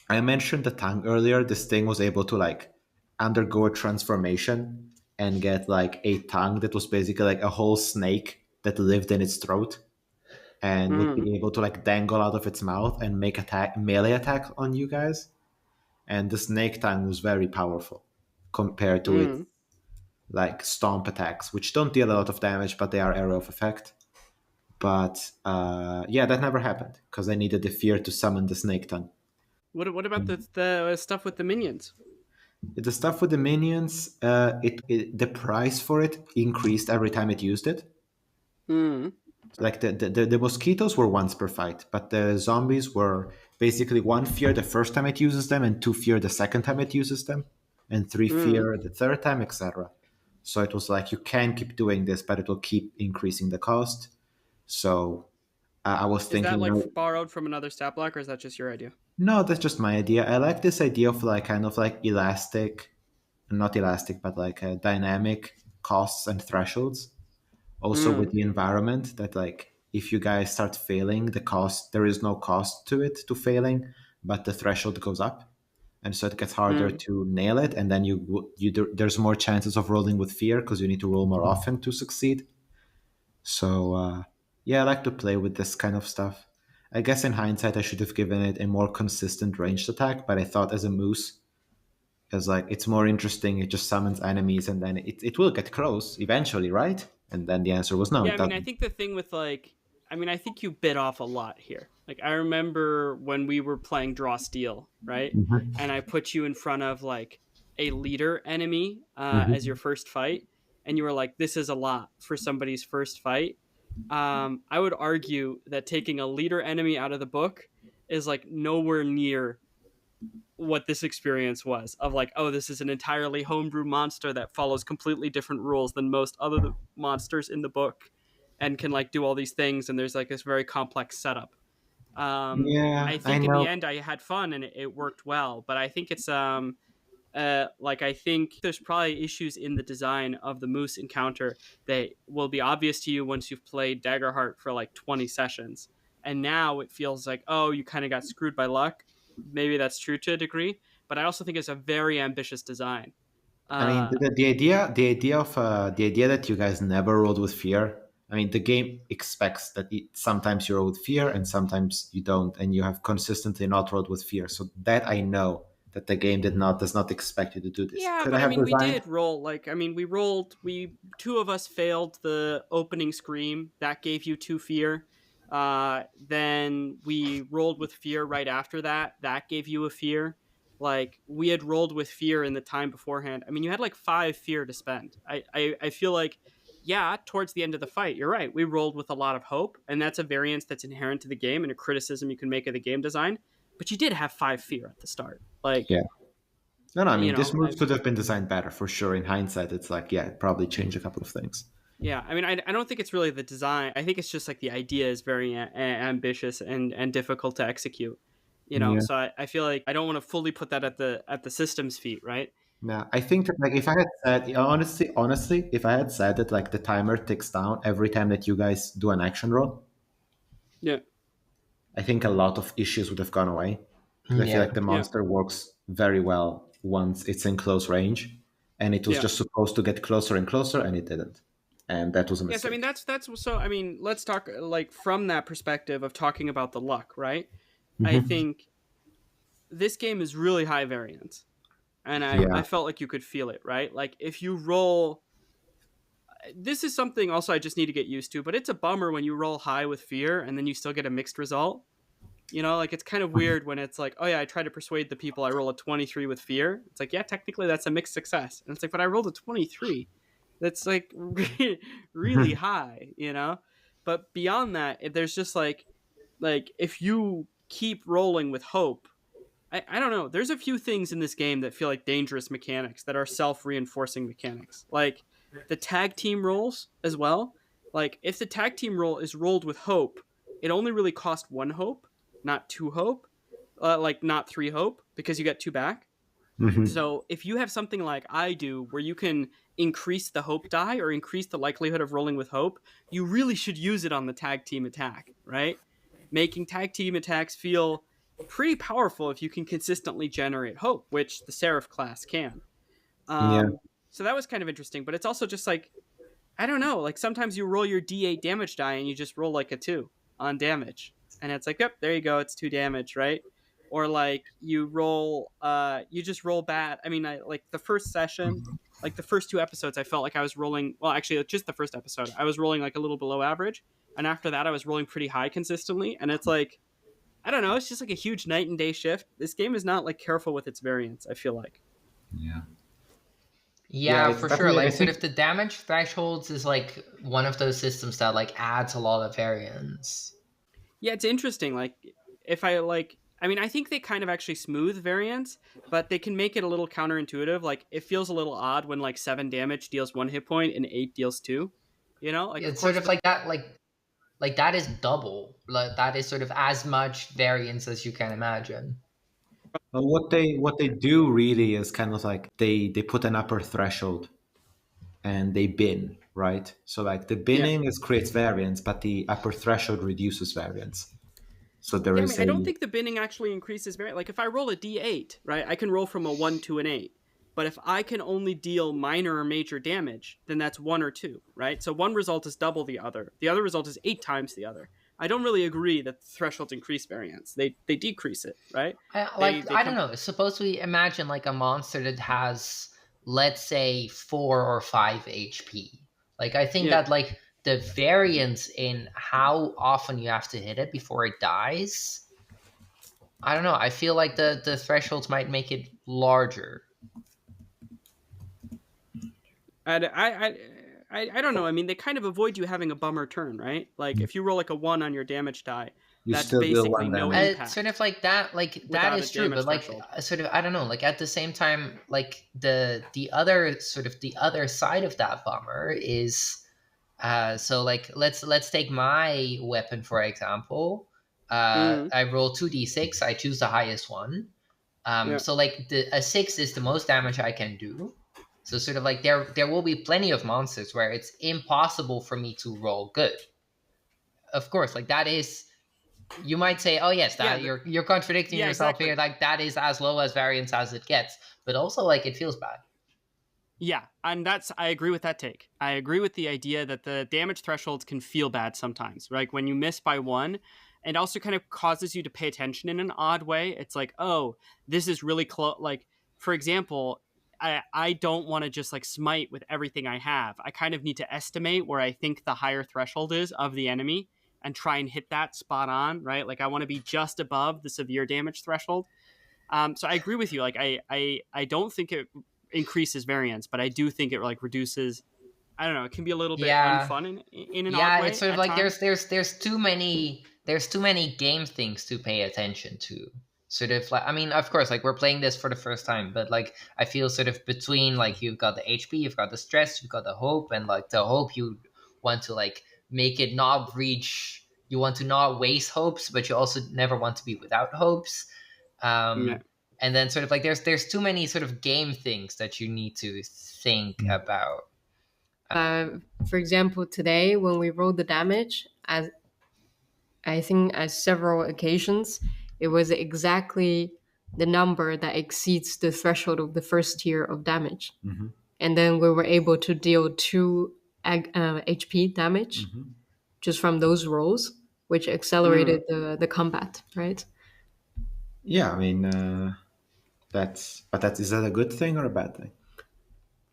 I mentioned the tongue earlier, this thing was able to like undergo a transformation and get like a tongue that was basically like a whole snake that lived in its throat and would Mm. be able to like dangle out of its mouth and make attack melee attack on you guys. And the snake tongue was very powerful compared to its Mm. like stomp attacks, which don't deal a lot of damage, but they are area of effect. But yeah, that never happened because I needed the fear to summon the snake tongue. What about the stuff with the minions? The stuff with the minions, the price for it increased every time it used it. Mm. Like the mosquitoes were once per fight, but the zombies were basically one fear the first time it uses them, and two fear the second time it uses them, and three Mm. fear the third time, etc. So it was like you can keep doing this, but it will keep increasing the cost. So I was Is that thinking, like no, borrowed from another stat block, or is that just your idea? no, that's just my idea. I like this idea of like kind of like elastic, not elastic, but like dynamic costs and thresholds. Also with Mm. the environment that like if you guys start failing, the cost there is no cost to it to failing, but the threshold goes up, and so it gets harder Mm. to nail it, and then there's more chances of rolling with fear because you need to roll more often to succeed. So yeah, I like to play with this kind of stuff. I guess in hindsight, I should have given it a more consistent ranged attack, but I thought as a moose, because like it's more interesting. It just summons enemies, and then it will get close eventually, right? And then the answer was no, Yeah, it I mean, I doesn't. think the thing with like, I mean, I think you bit off a lot here. Like, I remember when we were playing Draw Steel, right? Mhm. And I put you in front of like a leader enemy as your Mhm. first fight, and you were like, "This is a lot for somebody's first fight." I would argue that taking a leader enemy out of the book is like nowhere near what this experience was of like, oh, this is an entirely homebrew monster that follows completely different rules than most other monsters in the book and can like do all these things, and there's like this very complex setup. I Yeah, I think in the know. end I had fun and it worked well, but I think it's like I think there's probably issues in the design of the moose encounter that will be obvious to you once you've played Daggerheart for like 20 sessions. And now it feels like, oh, you kind of got screwed by luck. Maybe that's true to a degree, but I also think it's a very ambitious design. I mean, Uh, the idea that you guys never rolled with fear. I mean, the game expects that sometimes you roll with fear and sometimes you don't, and you have consistently not rolled with fear. So that I know that the game does not expect you to do this. Yeah, Could I but I have mean, we designed? did roll. Like, I mean, we rolled. We two of us failed the opening scream. That gave you two fear. Then we rolled with fear right after that. That gave you a fear. Like we had rolled with fear in the time beforehand. I mean, you had like five fear to spend. I feel like, yeah, towards the end of the fight, you're right. We rolled with a lot of hope, and that's a variance that's inherent to the game and a criticism you can make of the game design. But you did have five fear at the start. Like, Yeah. No, no. I you mean, this know, move could have been designed better for sure. In hindsight, it's like, yeah, it probably changed a couple of things. Yeah, I mean, I don't think it's really the design. I think it's just like the idea is very ambitious and difficult to execute. You know, Yeah. so I feel like I don't want to fully put that at the system's feet, right? No, I think that like if I had said honestly, if I had said that like the timer ticks down every time that you guys do an action roll, Yeah, I think a lot of issues would have gone away because I feel Yeah. like the yeah, monster works very well once it's in close range, and it was yeah. just supposed to get closer and closer, and it didn't, and that was a Yes, I mean mistake. that's so. I mean, let's talk like from that perspective of talking about the luck, right? I Mhm. think this game is really high variance, and I Yeah. felt like you could feel it, right? Like if you roll. This is something also I just need to get used to, but it's a bummer when you roll high with fear and then you still get a mixed result. You know, like it's kind of weird when it's like, oh yeah, I try to persuade the people I roll a 23 with fear. It's like, yeah, technically that's a mixed success. And it's like, but I rolled a 23. That's like really high, you know? But beyond that, there's just like if you keep rolling with hope, I don't know. There's a few things in this game that feel like dangerous mechanics that are self-reinforcing mechanics. Like the tag team rolls as well. Like if the tag team roll is rolled with hope, it only really cost one hope, not two hope. like not 3 hope because you get 2 back. Mhm. So if you have something like I do where you can increase the hope die or increase the likelihood of rolling with hope, you really should use it on the tag team attack, right? Making tag team attacks feel pretty powerful if you can consistently generate hope, which the Seraph class can. Yeah. So that was kind of interesting, but it's also just like, I don't know, like sometimes you roll your D8 damage die and you just roll like a 2 on damage. And it's like, yep, there you go, it's 2 damage, right? Or like you roll you just roll bad. I mean, like the first session, like the first 2 episodes I felt like I was rolling, well actually just the first episode. I was rolling like a little below average, and after that I was rolling pretty high consistently, and it's like I don't know, it's just like a huge night and day shift. This game is not like careful with its variance, I feel like. Yeah. Yeah, Yeah, it's for sure. definitely. I Like sort think. of the damage thresholds is like one of those systems that like adds a lot of variance. Yeah, it's interesting. Like, if I like, I mean, I think they kind of actually smooth variants, but they can make it a little counterintuitive. Like, it feels a little odd when like 7 damage deals 1 hit point and 8 deals 2. You know, like of It's sort course of the like that, like that is double. Like that is sort of as much variance as you can imagine. Well, what they do really is kind of like they put an upper threshold and they bin, right? So like the yeah. binning is creates variance, but the upper threshold reduces variance. So there Yeah, I is mean, I a. don't think the binning actually increases very. Like, if I roll a d8, right, I can roll from a 1 to an 8. But if I can only deal minor or major damage, then that's 1 or 2, right? So one result is double the other. The other result is 8 times the other. I don't really agree that thresholds increase variance. They decrease it, right? They Like they I don't come. know. Suppose we imagine like a monster that has, let's say, 4 or 5 HP. Like I think Yeah. that like the variance in how often you have to hit it before it dies. I don't know. I feel like the thresholds might make it larger. And I don't know. I mean, they kind of avoid you having a bummer turn, right? Like if you roll like a 1 on your damage die, You that's still deal basically one no damage. impact Sort of like that. Like that without a is true, damage but like threshold. sort of I don't know. Like at the same time, like the other sort of the other side of that bummer is. So like let's take my weapon for example. Mm, I roll 2d6. I choose the highest one. yeah. So like a 6 is the most damage I can do. So sort of like there will be plenty of monsters where it's impossible for me to roll good. Of course, like that is. You might say, "Oh yes, Yeah. that you're contradicting Yeah. yourself here. Exactly. Like that is as low as variance as it gets." But also, like it feels bad. Yeah, and I agree with that take. I agree with the idea that the damage thresholds can feel bad sometimes, right? When you miss by 1, it also kind of causes you to pay attention in an odd way. It's like, oh, this is really close. Like, for example, I don't want to just like smite with everything I have. I kind of need to estimate where I think the higher threshold is of the enemy and try and hit that spot on, right? Like I want to be just above the severe damage threshold. So I agree with you. Like I don't think it increases variance, but I do think it like reduces. I don't know. It can be a little bit Yeah, unfun in an odd yeah. It's way sort of at like times. there's too many game things to pay attention to. Sort of like I mean, of course, like we're playing this for the first time, but like I feel sort of between like you've got the HP, you've got the stress, you've got the hope, and like the hope you want to like make it not reach. You want to not waste hopes, but you also never want to be without hopes. Yeah. And then sort of like there's too many sort of game things that you need to think about. For example, today when we rolled the damage, as I think at several occasions, it was exactly the number that exceeds the threshold of the first tier of damage. And then we were able to deal 2 HP damage just from those rolls, which accelerated Mm. the combat, right? Yeah, I mean that's is that a good thing or a bad thing?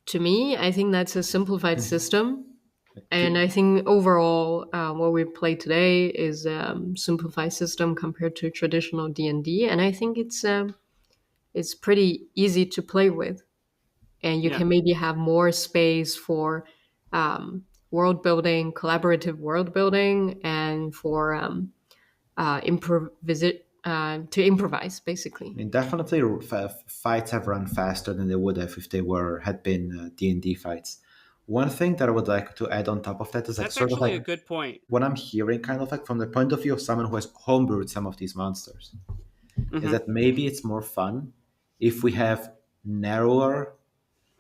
To me, I think that's a simplified system. And To- I think overall, what we play today is simplified system compared to traditional D&D, and I think it's pretty easy to play with, and you Yeah. can maybe have more space for world building, collaborative world building, and for to improvise, basically. I mean, definitely fights have run faster than they would have if they were had been D&D fights. One thing that I would like to add on top of that is like That's sort of actually like a good point. what I'm hearing, kind of like from the point of view of someone who has homebrewed some of these monsters. is Mm-hmm. that maybe it's more fun if we have narrower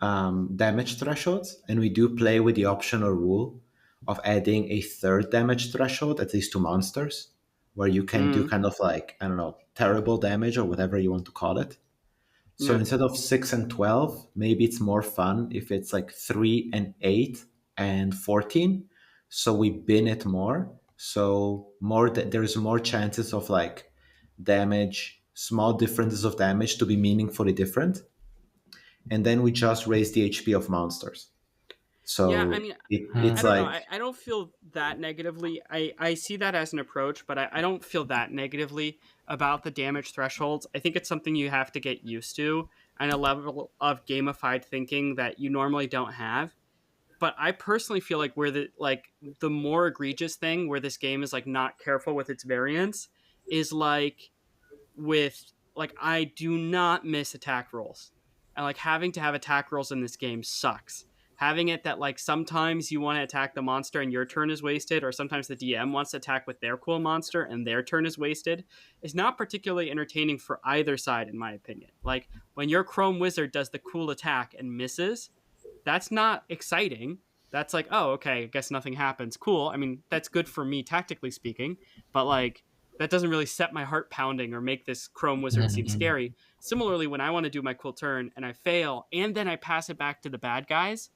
damage thresholds, and we do play with the optional rule of adding a third damage threshold, at least to monsters, where you can do Mm, kind of like, I don't know, terrible damage or whatever you want to call it. So yeah. instead of 6 and 12, maybe it's more fun if it's like 3 and 8 and 14. So we bin it more. So more that there's more chances of like damage, small differences of damage to be meaningfully different. And then we just raise the HP of monsters. Yeah, I So mean, I it's don't know. like, I don't feel that negatively. I see that as an approach, but I don't feel that negatively about the damage thresholds. I think it's something you have to get used to and a level of gamified thinking that you normally don't have. But I personally feel like the more egregious thing where this game is like not careful with its variance is like with like I do not miss attack rolls. And like having to have attack rolls in this game sucks. Having it that like sometimes you want to attack the monster and your turn is wasted, or sometimes the DM wants to attack with their cool monster and their turn is wasted, is not particularly entertaining for either side, in my opinion. Like when your Chrome Wizard does the cool attack and misses, that's not exciting. That's like, oh, okay, I guess nothing happens. Cool. I mean, that's good for me tactically speaking, but like that doesn't really set my heart pounding or make this Chrome Wizard seem scary. Similarly, when I want to do my cool turn and I fail and then I pass it back to the bad guys,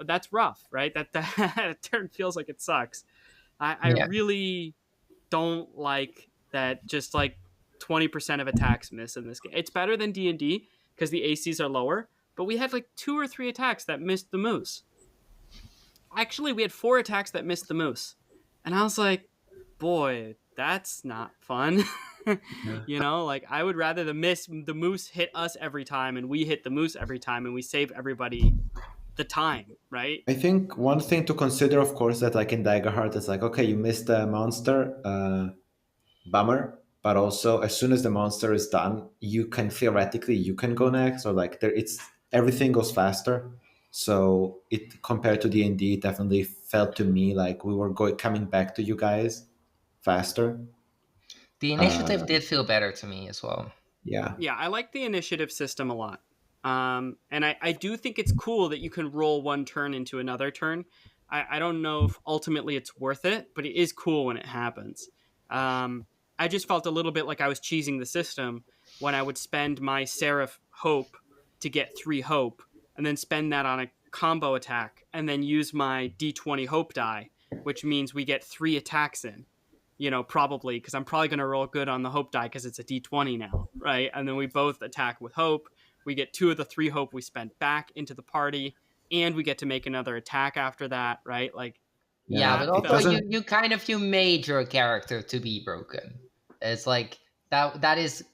that's rough, right? That turn feels like it sucks. I Yeah. really don't like that just like 20% of attacks miss in this game. It's better than D&D because the ACs are lower, but we had like 2 or 3 attacks that missed the moose. Actually, we had 4 attacks that missed the moose. And I was like, boy, that's not fun. yeah. Like I would rather the moose hit us every time and we hit the moose every time and we save everybody the time, right? I think one thing to consider, of course, that like in Daggerheart, it's like, okay, you missed the monster, bummer. But also, as soon as the monster is done, you can theoretically you can go next, or like there, it's everything goes faster. So it compared to D&D, it definitely felt to me like we were going coming back to you guys faster. The initiative did feel better to me as well. Yeah, Yeah, I like the initiative system a lot. And I do think it's cool that you can roll one turn into another turn. I don't know if ultimately it's worth it, but it is cool when it happens. I just felt a little bit like I was cheesing the system when I would spend my Seraph Hope to get 3 Hope, and then spend that on a combo attack, and then use my D20 Hope die, which means we get 3 attacks in. Probably because I'm probably going to roll good on the hope die because it's a d20 now, right? And then we both attack with hope. We get 2 of the 3 hope we spent back into the party, and we get to make another attack after that, right? Like Yeah, yeah. but that It also felt. doesn't. you made your character to be broken. It's like that is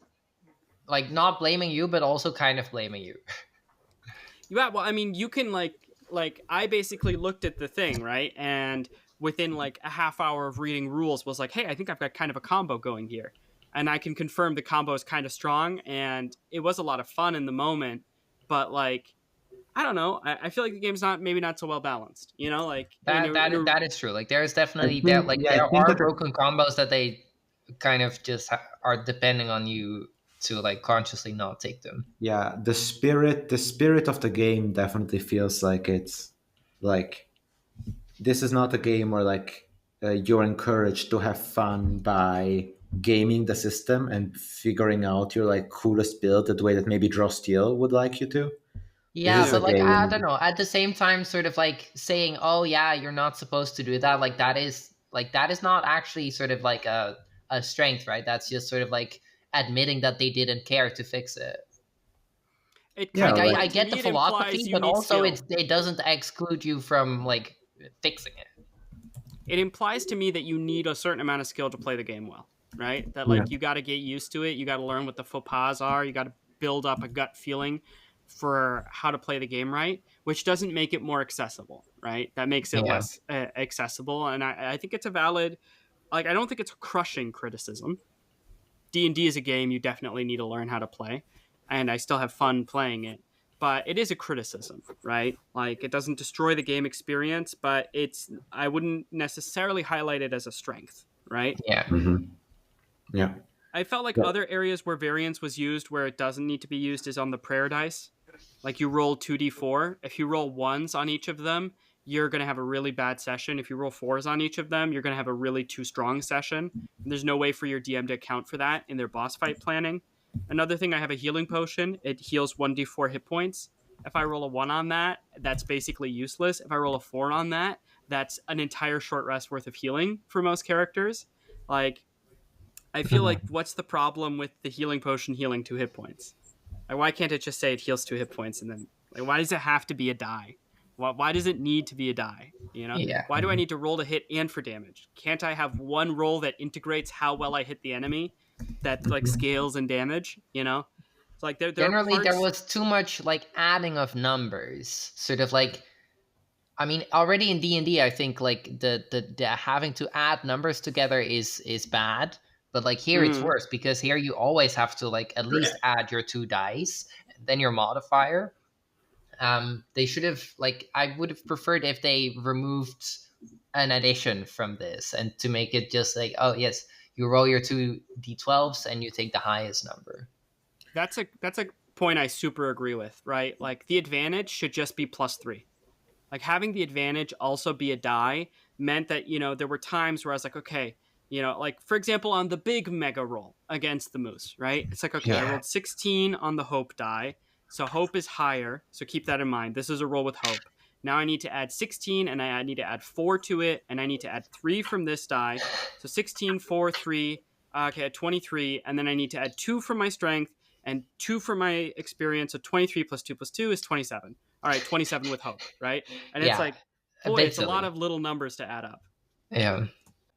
like not blaming you, but also kind of blaming you. Yeah, well, I mean, you can like I basically looked at the thing, right? And within like a half hour of reading rules was like, hey, I think I've got kind of a combo going here. And I can confirm the combo is kind of strong, and it was a lot of fun in the moment, but like I don't know. I feel like the game's not so well balanced. Like and That is true. Like there's I definitely there think. like Yeah, I there think are that broken combos that they kind of just are depending on you to like consciously not take them. yeah, the spirit of the game definitely feels like it's like this is not a game where like you're encouraged to have fun by gaming the system and figuring out your like coolest build the way that maybe Draw Steel would like you to. This Yeah, is a but like I don't game. know. At the same time, sort of like saying, "Oh yeah, you're not supposed to do that." Like that is not actually sort of like a strength, right? That's just sort of like admitting that they didn't care to fix it. it Yeah, kind Like of like I to get me the it implies philosophy, you but need also skill. it doesn't exclude you from like fixing it. It implies to me that you need a certain amount of skill to play the game well, right? That yeah, like you got to get used to it. You got to learn what the faux pas are. You got to build up a gut feeling for how to play the game right, which doesn't make it more accessible, right? That makes it Yeah. less accessible. And I think it's a valid, like, I don't think it's a crushing criticism. D&D is a game you definitely need to learn how to play, and I still have fun playing it. But it is a criticism, right? Like it doesn't destroy the game experience, but I wouldn't necessarily highlight it as a strength, right? Yeah. hmm yeah. I felt like Yeah. other areas where variance was used where it doesn't need to be used is on the prayer dice. Like you roll 2d4. If you roll ones on each of them, you're going to have a really bad session. If you roll fours on each of them, you're going to have a really too strong session. And there's no way for your DM to account for that in their boss fight planning. Another thing, I have a healing potion. It heals 1d4 hit points. If I roll a 1 on that, that's basically useless. If I roll a 4 on that, that's an entire short rest worth of healing for most characters. Like, I feel like what's the problem with the healing potion healing 2 hit points? Like, why can't it just say it heals 2 hit points and then like why does it have to be a die? Why does it need to be a die? You know, Yeah. why do I need to roll to hit and for damage? Can't I have one roll that integrates how well I hit the enemy, that like scales and damage? You know, it's like there are Generally, there parts. was too much like adding of numbers, sort of like. I mean, already in D&D, I think like the having to add numbers together is bad. But like here, it's Mm, worse because here you always have to like at least add your 2 dice, then your modifier. They should have like I would have preferred if they removed an addition from this and to make it just like, oh yes, you roll your 2 d12s and you take the highest number. that's a point I super agree with. Right, like the advantage should just be +3. Like having the advantage also be a die meant that, there were times where I was like, okay, like for example, on the big mega roll against the moose, right? It's like, okay, I Yeah. rolled 16 on the hope die. So hope is higher. So keep that in mind. This is a roll with hope. Now I need to add 16 and I need to add 4 to it. And I need to add 3 from this die. So 16, 4, 3. Okay, at 23. And then I need to add 2 from my strength and 2 from my experience. So 23 plus 2 plus 2 is 27. All right, 27 with hope, right? And it's Yeah, like, a boy, bit it's a lot silly. of little numbers to add up. Yeah.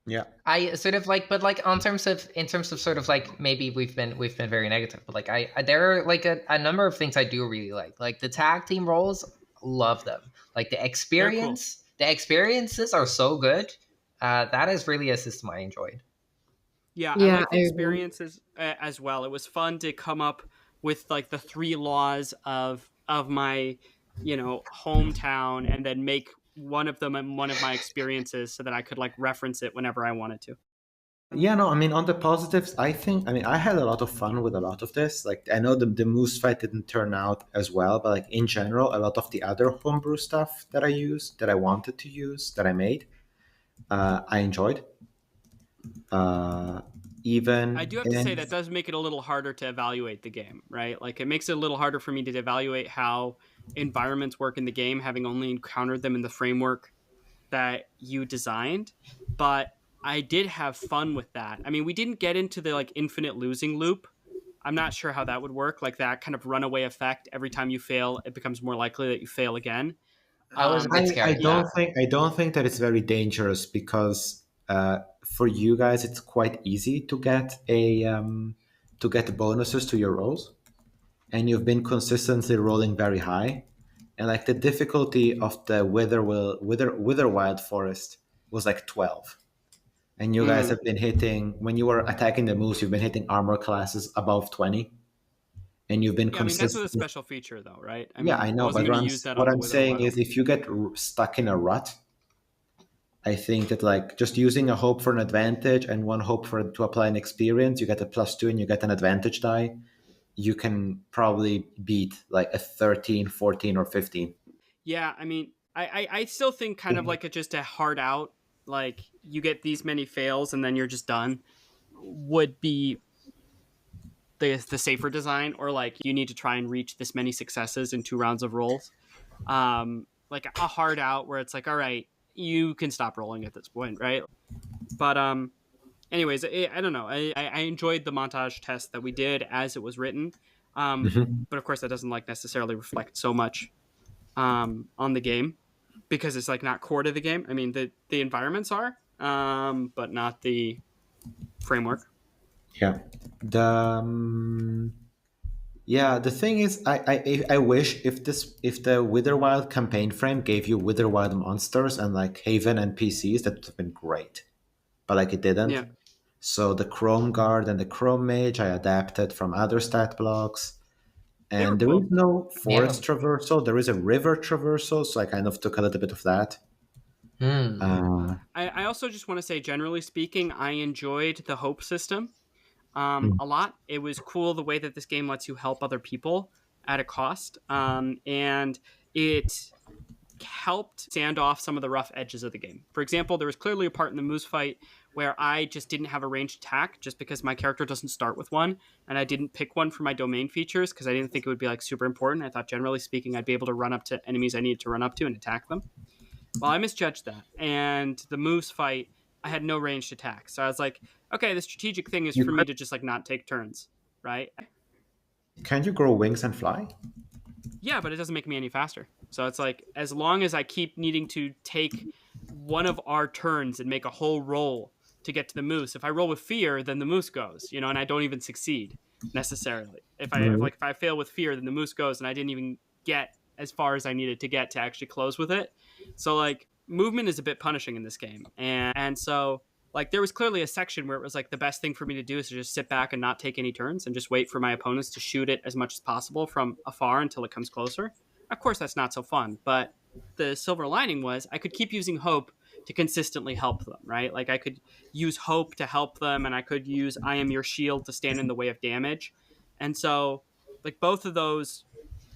Yeah. I sort of like, but like in terms of sort of like maybe we've been very negative, but like I there are like a number of things I do really like the tag team roles, love them. Like They're cool. the experiences are so good. That is really a system I enjoyed. Yeah, I Yeah, like the I agree. experiences as well. It was fun to come up with like the 3 laws of my, hometown and then make one of them and one of my experiences so that I could like reference it whenever I wanted to. Yeah, no, I mean, on the positives, I had a lot of fun with a lot of this. Like, I know the moose fight didn't turn out as well, but like in general, a lot of the other homebrew stuff that I used, that I wanted to use, that I made, I enjoyed. Uh, I even do have to say in that does make it a little harder to evaluate the game, right? Like it makes it a little harder for me to evaluate how environments work in the game, having only encountered them in the framework that you designed. But I did have fun with that. I mean, we didn't get into the like infinite losing loop. I'm not sure how that would work, like that kind of runaway effect. Every time you fail, it becomes more likely that you fail again. I was a bit I scared. don't Yeah. think I don't think that it's very dangerous because for you guys it's quite easy to get bonuses to your rolls, and you've been consistently rolling very high, and like the difficulty of the Witherwild forest was like 12, and you guys Mm. have been hitting when you were attacking the moose. You've been hitting armor classes above 20, and you've been Yeah, I mean that's with a consistent. special feature, though, right? I Yeah, mean, I I know, wasn't but going to use that what on the I'm saying is, Witherwild. if you get stuck in a rut, I think that like just using a hope for an advantage and one hope for to apply an experience, you get a +2 and you get an advantage die. You can probably beat like a 13, 14, or 15. Yeah, I mean, I still think kind of like just a hard out, like you get these many fails and then you're just done, would be the safer design, or like you need to try and reach this many successes in 2 rounds of rolls. Like a hard out where it's like, all right, you can stop rolling at this point, right? But anyways, I don't know. I enjoyed the montage test that we did as it was written. Mhm. But of course, that doesn't like necessarily reflect so much on the game because it's like not core to the game. I mean, the environments are, but not the framework. Yeah. The yeah, the thing is, I wish if the Witherwild campaign frame gave you Witherwild monsters and like Haven NPCs, that would have been great. But like it didn't. Yeah, So the Chrome Guard and the Chrome Mage I adapted from other stat blocks. they were And there is cool. no Yeah. forest traversal. There is a river traversal, so I kind of took a little bit of that. Hmm. Uh, I also just want to say, generally speaking, I enjoyed the hope system. a lot. It was cool the way that this game lets you help other people at a cost, and it helped sand off some of the rough edges of the game. For example, there was clearly a part in the moose fight where I just didn't have a ranged attack just because my character doesn't start with one, and I didn't pick one for my domain features because I didn't think it would be like super important. I thought generally speaking I'd be able to run up to enemies I needed to run up to and attack them. Well, I misjudged that, and the moose fight I had no ranged attack. So I was like, okay, the strategic thing is You for me to just like not take turns, right? Can't you grow wings and fly? Yeah, but it doesn't make me any faster. So it's like, as long as I keep needing to take one of our turns and make a whole roll to get to the moose, if I roll with fear, then the moose goes, you know, and I don't even succeed necessarily. If I fail with fear, then the moose goes, and I didn't even get as far as I needed to get to actually close with it. So like, movement is a bit punishing in this game, and so like there was clearly a section where it was like the best thing for me to do is to just sit back and not take any turns and just wait for my opponents to shoot it as much as possible from afar until it comes closer. Of course, that's not so fun, but the silver lining was I could keep using hope to consistently help them, right? Like I could use hope to help them, and I could use I am your shield to stand in the way of damage. And so like both of those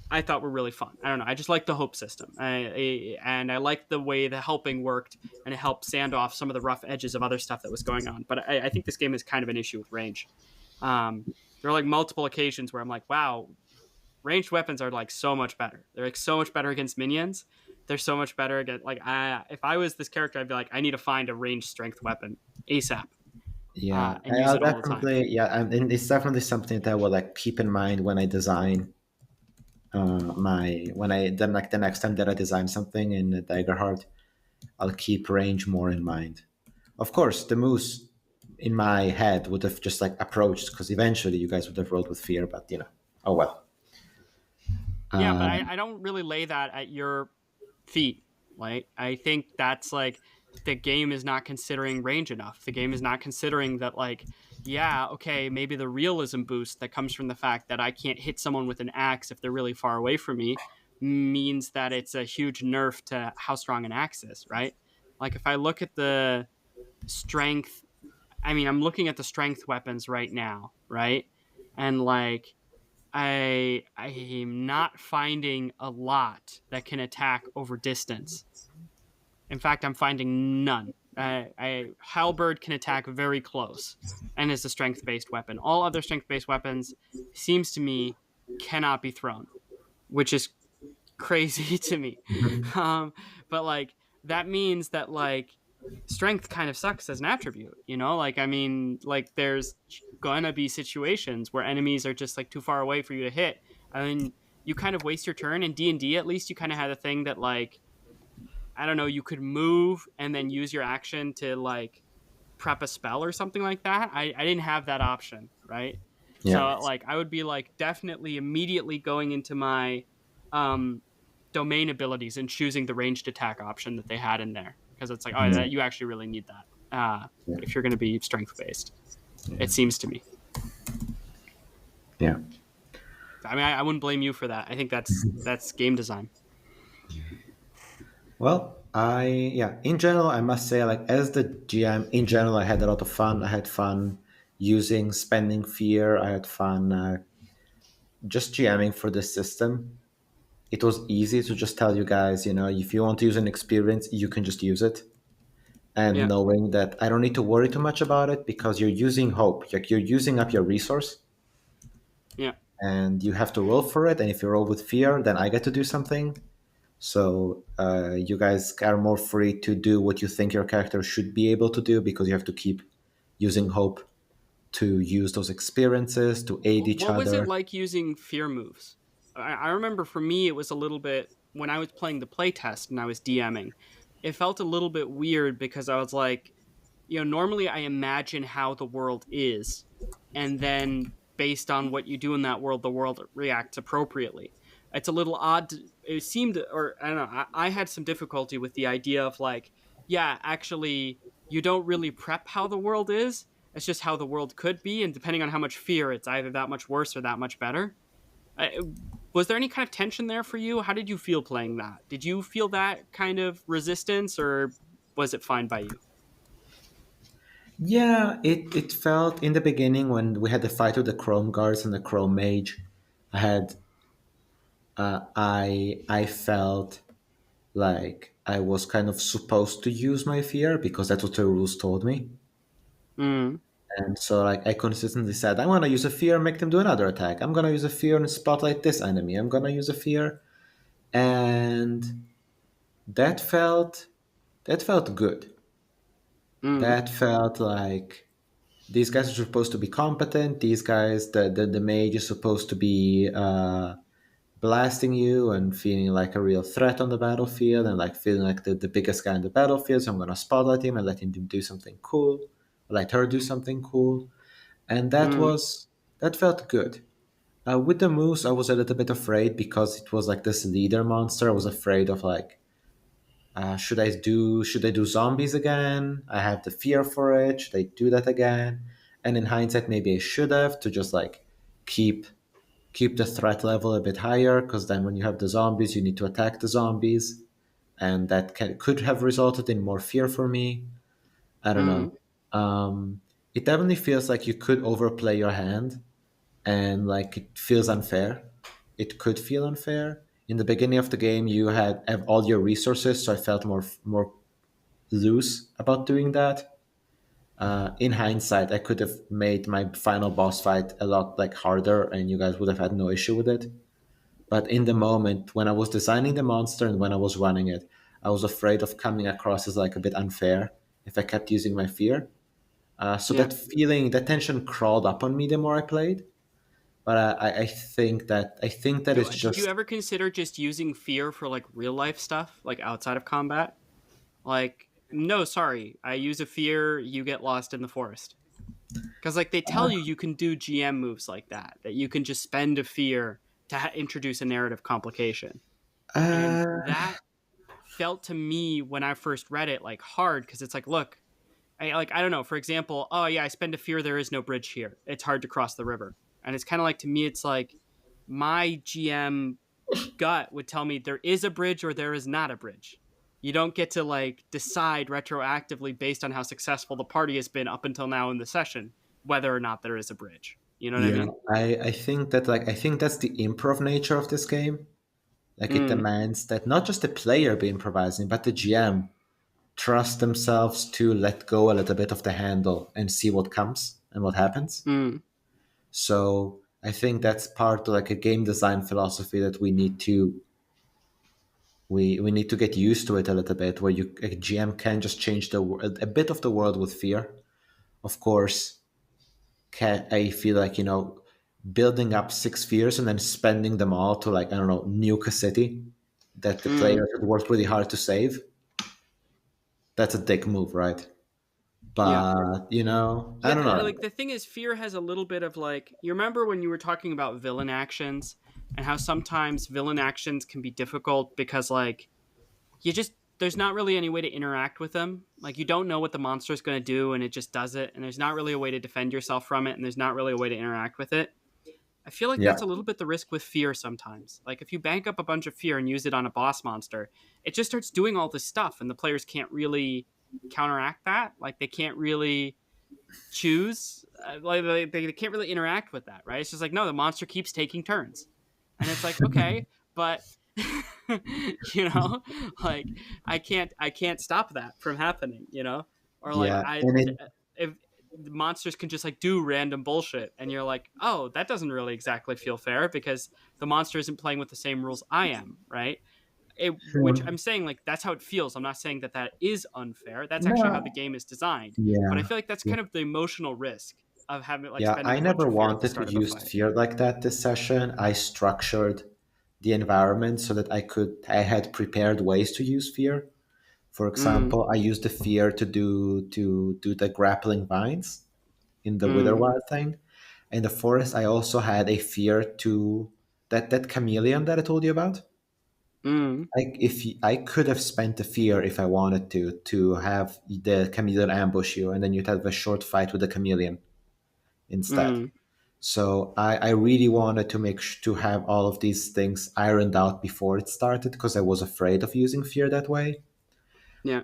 I thought were really fun. I don't know. I just like the hope system, and I like the way the helping worked, and it helped sand off some of the rough edges of other stuff that was going on. But I think this game is kind of an issue with range. There are like multiple occasions where I'm like, wow, ranged weapons are like so much better. They're like so much better against minions. They're so much better against like if I was this character, I'd be like, I need to find a ranged strength weapon ASAP. Yeah, And use I'll it all the time. definitely. Yeah, and it's definitely something that I will like keep in mind when I design the next time that I design something in Daggerheart. I'll keep range more in mind. Of course, the moose in my head would have just like approached because eventually you guys would have rolled with fear, but you know, oh well. Yeah, but I don't really lay that at your feet. Like, I think that's like the game is not considering range enough. The game is not considering that, like, yeah, okay, maybe the realism boost that comes from the fact that I can't hit someone with an axe if they're really far away from me means that it's a huge nerf to how strong an axe is, right? Like, if I look at the strength, I mean, I'm looking at the strength weapons right now, right? And like, I'm not finding a lot that can attack over distance. In fact, I'm finding none. Halberd can attack very close and is a strength-based weapon. All other strength-based weapons, seems to me, cannot be thrown, which is crazy to me. But like that means that like strength kind of sucks as an attribute, you know? Like, I mean, like there's gonna be situations where enemies are just like too far away for you to hit. I mean, you kind of waste your turn. In D&D, at least, you kind of had a thing that like, I don't know, you could move and then use your action to like prep a spell or something like that. I didn't have that option, right? Yeah. So like I would be like definitely immediately going into my domain abilities and choosing the ranged attack option that they had in there, because it's like, oh, that you actually really need that if you're going to be strength based. It seems to me. Yeah. I mean, I wouldn't blame you for that. I think that's game design. Well, in general, I must say, like, as the GM, in general, I had a lot of fun. I had fun using spending fear. I had fun just GMing for this system. It was easy to just tell you guys, you know, if you want to use an experience, you can just use it. And knowing that I don't need to worry too much about it because you're using hope. Like, you're using up your resource. Yeah. And you have to roll for it. And if you roll with fear, then I get to do something. So you guys are more free to do what you think your character should be able to do because you have to keep using hope to use those experiences to aid each other. What was it like using fear moves? I remember for me, it was a little bit, when I was playing the playtest and I was DMing, it felt a little bit weird because I was like, you know, normally I imagine how the world is, and then based on what you do in that world, the world reacts appropriately. It's a little odd. It seemed, or I don't know, I had some difficulty with the idea of like, yeah, actually, you don't really prep how the world is. It's just how the world could be, and depending on how much fear, it's either that much worse or that much better. Was there any kind of tension there for you? How did you feel playing that? Did you feel that kind of resistance, or was it fine by you? Yeah, it felt in the beginning when we had the fight with the Chrome guards and the Chrome mage. I had I felt like I was kind of supposed to use my fear because that's what the rules told me. Mm, And so like I consistently said, I'm gonna use a fear, make them do another attack. I'm gonna use a fear and spotlight this enemy. I'm gonna use a fear. And that felt that felt good. mm, That felt like these guys are supposed to be competent. These guys, the mage is supposed to be blasting you and feeling like a real threat on the battlefield and like feeling like the biggest guy on the battlefield. So I'm gonna spotlight him and let him do something cool, let her do something cool, and mm. that felt good. With the moose, I was a little bit afraid because it was like this leader monster. I was afraid of like, should I do zombies again? I have the fear for it. Should I do that again? And in hindsight, maybe I should have to just like keep keep the threat level a bit higher because then when you have the zombies, you need to attack the zombies, and could have resulted in more fear for me. I don't Mm, know. It definitely feels like you could overplay your hand and like it feels unfair. It could feel unfair. In the beginning of the game, you have all your resources, so I felt more loose about doing that. In hindsight, I could have made my final boss fight a lot like harder, and you guys would have had no issue with it. But in the moment, when I was designing the monster and when I was running it, I was afraid of coming across as like a bit unfair if I kept using my fear. So yeah. that feeling, that tension crawled up on me the more I played. But I think that it's Did you just ever consider just using fear for like real life stuff, like outside of combat? Like, no, sorry, I use a fear, you get lost in the forest. Because like they tell you can do GM moves like that, that you can just spend a fear to introduce a narrative complication, and uh, that felt to me when I first read it like hard because it's like, look, I don't know. For example, oh yeah, I spend a fear there is no bridge here. It's hard to cross the river, and it's kind of like to me, it's like my GM gut would tell me there is a bridge or there is not a bridge. You don't get to like decide retroactively based on how successful the party has been up until now in the session whether or not there is a bridge. You know what I yeah, mean? I think that like I think that's the improv nature of this game. Like it Mm, demands that not just the player be improvising, but the GM trust themselves to let go a little bit of the handle and see what comes and what happens. mm, So I think that's part of like a game design philosophy that we need to get used to it a little bit, where a GM can just change a bit of the world with fear. Of course, I feel like building up six fears and then spending them all to like I don't know nuke a city that the mm. players had worked really hard to save. That's a dick move, right? Yeah. But I Yeah, don't know. like the thing is, fear has a little bit of like, you remember when you were talking about villain actions and how sometimes villain actions can be difficult because like you just there's not really any way to interact with them. Like you don't know what the monster is going to do and it just does it, and there's not really a way to defend yourself from it, and there's not really a way to interact with it. I feel like Yeah, that's a little bit the risk with fear sometimes. Like if you bank up a bunch of fear and use it on a boss monster, it just starts doing all this stuff and the players can't really counteract that. Like they can't really choose like they can't really interact with that, right? It's just like, no, the monster keeps taking turns, and it's like, okay, but you know, like I can't stop that from happening, or like yeah, and it if the monsters can just like do random bullshit and you're like, oh, that doesn't really exactly feel fair because the monster isn't playing with the same rules I am, right? Which I'm saying like that's how it feels. I'm not saying that that is unfair. That's actually how the no, game is designed. But I yeah. feel like that's kind of the emotional risk of having like Yeah, spending I a bunch never of fear at the wanted to start of a use fight. fear like that this session. I structured the environment so that I had prepared ways to use fear. For Mm, example, I used the fear to do the grappling vines in the mm, Witherwild thing. In the forest, I also had a fear to that chameleon that I told you about. mm, I could have spent the fear if I wanted to have the chameleon ambush you, and then you'd have a short fight with the chameleon instead. mm, So I really wanted to to have all of these things ironed out before it started because I was afraid of using fear that way. yeah.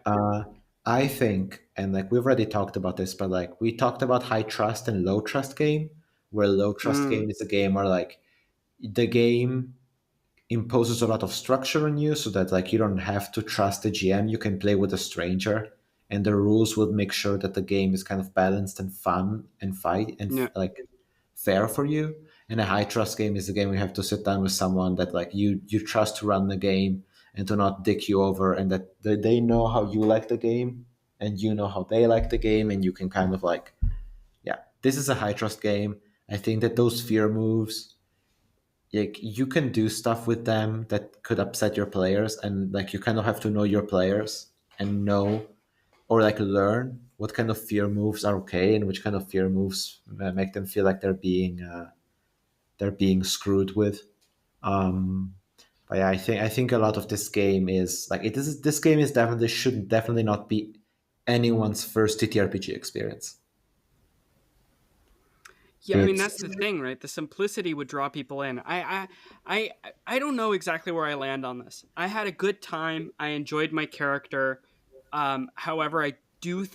I think, and like we've already talked about this, but like we talked about high trust and low trust game, where low trust Mm, game is a game where like the game imposes a lot of structure on you so that like you don't have to trust the GM. You can play with a stranger, and the rules will make sure that the game is kind of balanced and fun and fight and yeah. like fair for you. And a high trust game is a game where you have to sit down with someone that like you trust to run the game and to not dick you over, and that they know how you like the game and you know how they like the game, and you can kind of like, yeah, this is a high trust game. I think that those fear moves, like you can do stuff with them that could upset your players, and like you kind of have to know your players and know, or like learn what kind of fear moves are okay and which kind of fear moves make them feel like they're being screwed with. um but yeah, I think a lot of this game is like this game is definitely should definitely not be anyone's first TTRPG experience. Yeah, I mean It's that's the thing, right? The simplicity would draw people in. I I don't know exactly where I land on this. I had a good time. I enjoyed my character. However, I do think